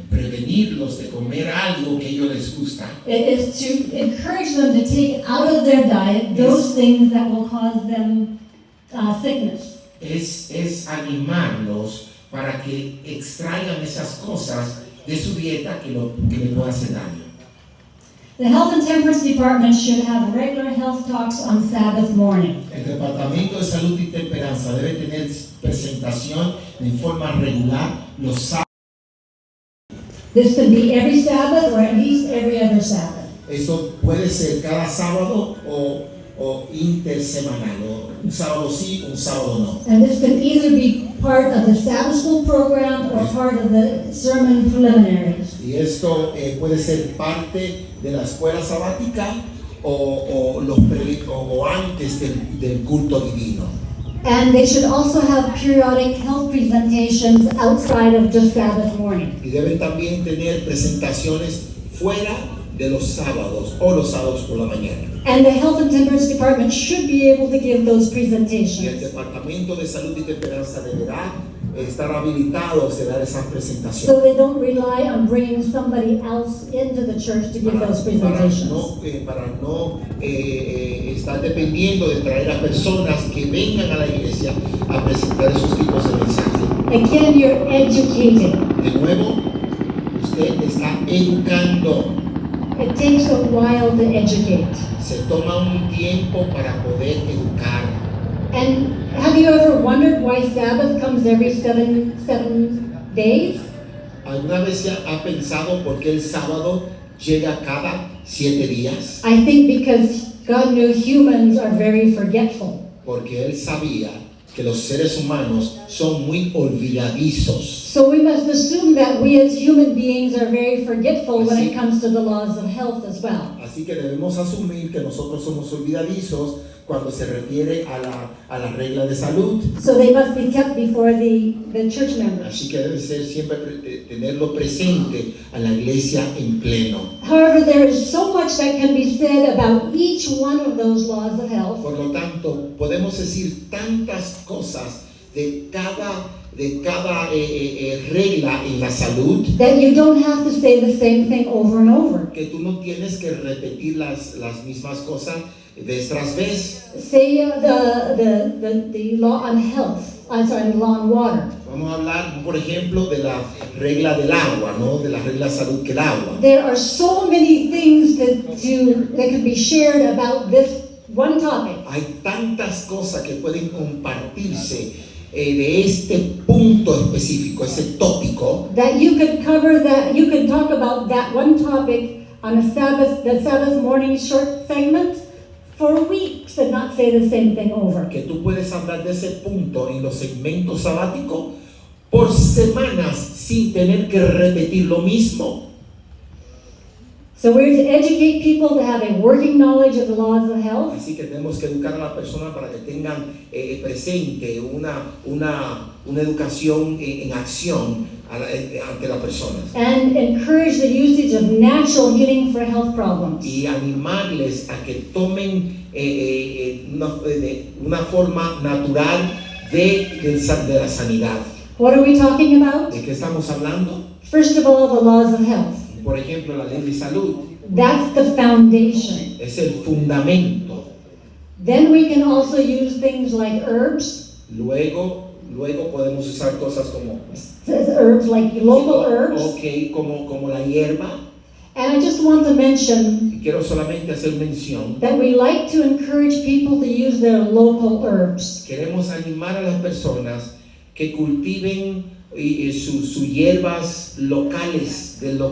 prevenirlos de comer algo que a ellos les gusta. It is to encourage them to take out of their diet those things that will cause them sickness. Es animarlos para que extraigan esas cosas de su dieta que le puedan hacer daño. The Health and Temperance Department should have regular health talks on Sabbath morning. El Departamento de Salud y Temperanza debe tener presentación en forma regular los sábados. This can be every Sabbath or at least every other Sabbath. Eso puede ser cada sábado o intersemanal, o un sábado sí, un sábado no. And this can either be part of the Sabbath school program or part of the sermon preliminaries. Y esto puede ser parte de la escuela sabática o antes del culto divino. And they should also have periodic health presentations outside of just Sabbath morning. Y deben también tener presentaciones fuera de los sábados o los sábados por la mañana. And the Health and Temperance Department should be able to give those Y el presentations. Departamento de Salud y Temperanza deberá estar habilitado a dar esas presentaciones. So they don't rely on bringing somebody else into the church to give those presentations. Para no estar dependiendo de traer a personas que vengan a la iglesia a presentar esos tipos de mensajes. Again, you're educating. De nuevo, usted está educando. It takes a while to educate. Se toma un tiempo para poder educar. And have you ever wondered why Sabbath comes every seven days? ¿Alguna vez se ha pensado por qué el sábado llega cada 7 días? I think because God knew humans are very forgetful. Porque él sabía que los seres humanos son muy olvidadizos. So we must assume that we as human beings are very forgetful when it comes to the laws of health as well. Así que debemos asumir que nosotros somos olvidadizos cuando se refiere a la regla de salud. So they must be kept before the church members. Así que debe ser siempre tenerlo presente a la iglesia en pleno. However, there is so much that can be said about each one of those laws of health. Por lo tanto, podemos decir tantas cosas de cada regla en la salud That you don't have to say the same thing over and over. que tú no tienes que repetir las mismas cosas vez tras vez. Say the law on health. I'm sorry, the law on water. Vamos a hablar, por ejemplo, de la regla del agua, ¿no? De la regla de salud que el agua. There are so many things that can be shared about this one topic. Hay tantas cosas que pueden compartirse de este punto específico, ese tópico, That you could cover that, you could talk about that one topic on the Sabbath morning short segment for weeks and not say the same thing over. que tú puedes hablar de ese punto en los segmentos sabáticos por semanas sin tener que repetir lo mismo. So we're to educate people to have a working knowledge of the laws of health. Así que tenemos que educar a las personas para que tengan presente una educación en acción ante las personas. And encourage the usage of natural healing for health problems. Y animarles a que tomen una forma natural de la sanidad. What are we talking about? ¿De qué estamos hablando? First of all, the laws of health. Por ejemplo, la ley de salud That's the foundation. es el fundamento. Then we can also use things like herbs. Luego podemos usar cosas como Herbs like local herbs. okay, como la hierba. And I just want to mention Y quiero solamente hacer mención. that we like to encourage people to use their local herbs. Queremos animar a las personas que cultiven sus hierbas locales de la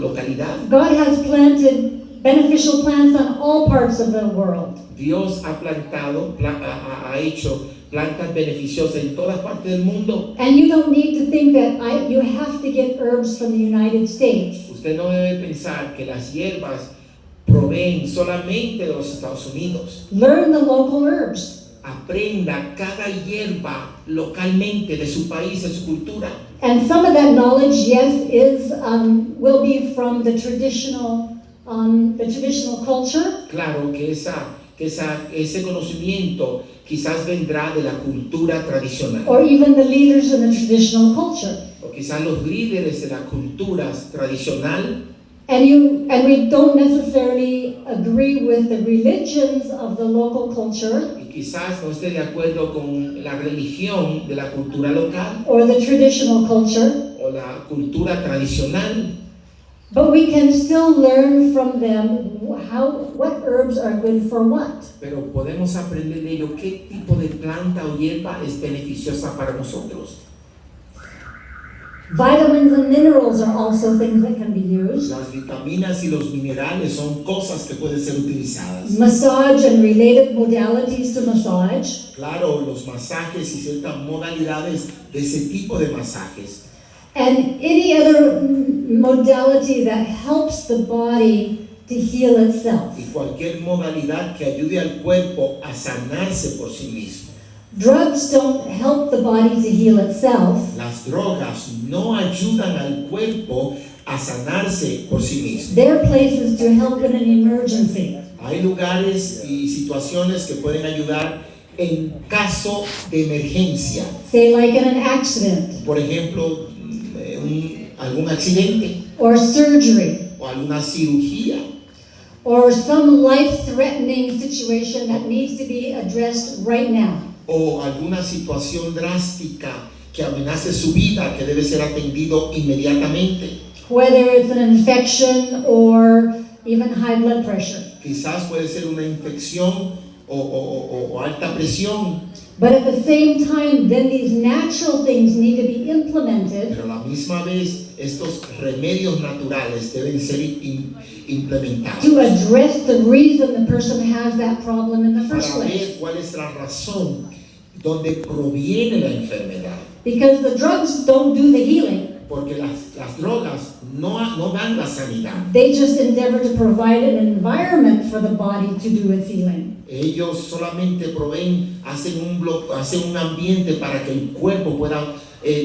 localidad. God has planted beneficial plants on all parts of the world. Dios ha ha hecho plantas beneficiosas en todas partes del mundo. And you don't need to think that you have to get herbs from the United States. Usted no debe pensar que las hierbas proveen solamente de los Estados Unidos. Learn the local herbs. Aprenda cada hierba localmente de su país, de su cultura. And some of that knowledge, yes, will be from the traditional culture. Claro que ese conocimiento quizás vendrá de la cultura tradicional. Or even the leaders in the traditional culture. O quizás los líderes de la cultura tradicional. And we don't necessarily agree with the religions of the local culture. Y quizás no esté de acuerdo con la religión de la cultura local. Or the traditional culture. O la cultura tradicional. But we can still learn from them what herbs are good for what. Pero podemos aprender de ello qué tipo de planta o hierba es beneficiosa para nosotros. Vitamins and minerals are also things that can be used. Las vitaminas y los minerales son cosas que pueden ser utilizadas. Massage and related modalities to massage. Claro, los masajes y ciertas modalidades de ese tipo de masajes. And any other modality that helps the body to heal itself. Y cualquier modalidad que ayude al cuerpo a sanarse por sí mismo. Drugs don't help the body to heal itself. Las drogas no ayudan al cuerpo a sanarse por sí mismo. They're places to help in an emergency. Hay lugares y situaciones que pueden ayudar en caso de emergencia. Say like in an accident Por ejemplo, algún accidente or surgery o alguna cirugía or some life-threatening situation that needs to be addressed right now. o alguna situación drástica que amenace su vida que debe ser atendido inmediatamente. Whether it's an infection or even high blood pressure. Quizás puede ser una infección o alta presión, But at the same time, then these natural things need to be implemented pero a la misma vez estos remedios naturales deben ser implementados to address the reason the person has that problem in the first para place. ver cuál es la razón donde proviene la enfermedad. Because the drugs don't do the healing. Porque las drogas no dan la sanidad. They just endeavor to provide an environment for the body to do its healing. Ellos solamente hacen un ambiente para que el cuerpo pueda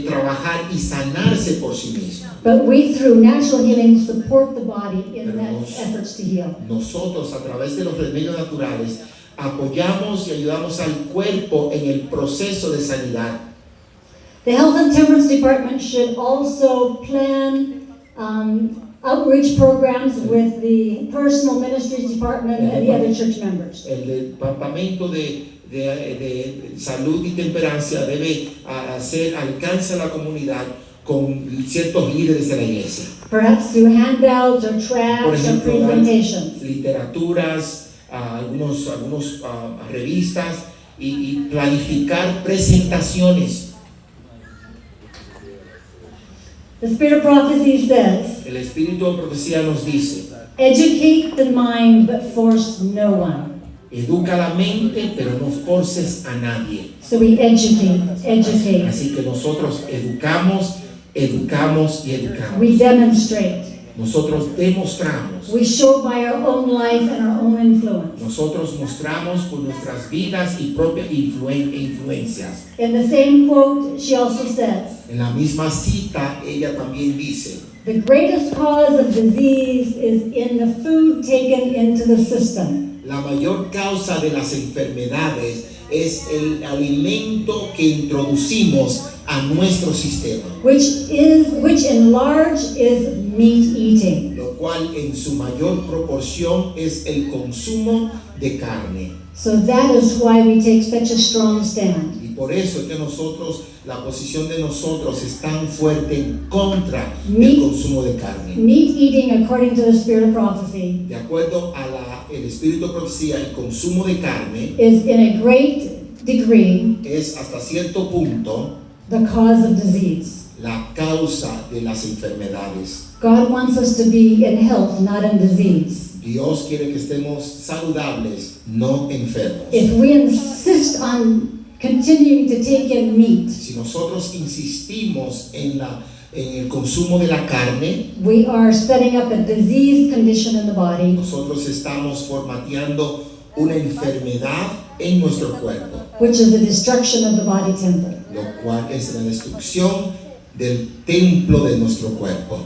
trabajar y sanarse por sí mismo. But we, through natural healing, support the body in Pero that efforts to heal. Nosotros, a través de los remedios naturales, apoyamos y ayudamos al cuerpo en el proceso de sanidad. The Health and Temperance Department should also plan outreach programs with the Personal Ministries Department and the other church members. El Departamento de Salud y Temperancia debe hacer alcance a la comunidad con ciertos líderes de la iglesia. Perhaps through handouts or Por tracts or ejemplo, presentations. literaturas, algunos revistas y planificar presentaciones. The Spirit of Prophecy says, El Espíritu de Profecía nos dice, educate the mind but force no one. educa la mente, pero no forces a nadie. So we educate. Así que nosotros educamos y educamos. We demonstrate. Nosotros demostramos. We show by our own life and our own influence. Nosotros mostramos por nuestras vidas y propias influencias. In the same quote, she also says, En la misma cita, ella también dice, the greatest cause of disease is in the food taken into the system. la mayor causa de las enfermedades es el alimento que introducimos a nuestro sistema, Which in large is meat eating. lo cual en su mayor proporción es el consumo de carne. So that is why we take such a strong stand. Y por eso es que la posición de nosotros es tan fuerte en contra del Meat- consumo de carne. Meat eating, according to the Spirit of Prophecy, De acuerdo a el espíritu de profecía, el consumo de carne is in a great degree es hasta cierto punto the cause of disease. la causa de las enfermedades. God wants us to be in health, not in disease. Dios quiere que estemos saludables, no enfermos. If we insist on continuing to take in meat, Si nosotros insistimos en el consumo de la carne, we are setting up a disease condition in the body, nosotros estamos formateando una enfermedad en nuestro cuerpo, which is the destruction of the body temple. lo cual es la destrucción del templo de nuestro cuerpo.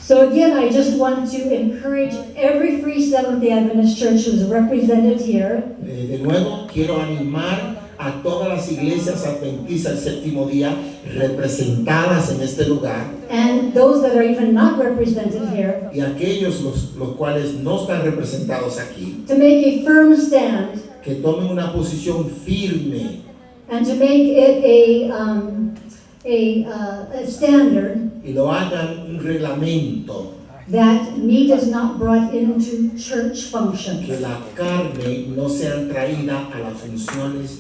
So again, I just want to encourage every Free Seventh-day Adventist church who's represented here De nuevo, quiero animar a todas las iglesias adventistas del séptimo día representadas en este lugar and those that are even not represented here y aquellos los cuales no están representados aquí, to make a firm stand que tomen una posición firme and to make it a standard y lo hagan un reglamento, that meat is not brought into church functions. que la carne no sea traída a las funciones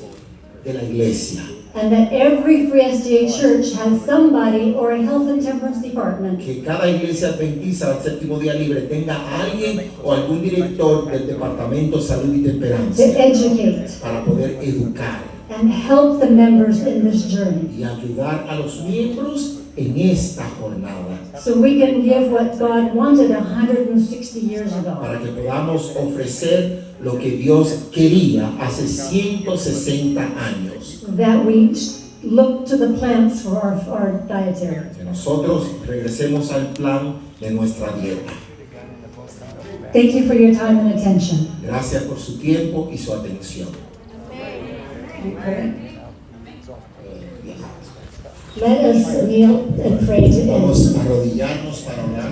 de la iglesia. And that every Free SDA church has somebody or a health and temperance department Que cada iglesia adventista del séptimo día libre tenga a alguien o algún director del departamento de salud y to temperanza educate para poder educar and help the members in this journey. y ayudar a los miembros en esta jornada So we can give what God wanted 160 years ago. para que podamos ofrecer lo que Dios quería hace 160 años. That we look to the plants for our dietary. Que nosotros regresemos al plan de nuestra dieta. Thank you for your time and attention. Gracias por su tiempo y su atención. Okay. Let us kneel and pray to end. Vamos a arrodillarnos para orar.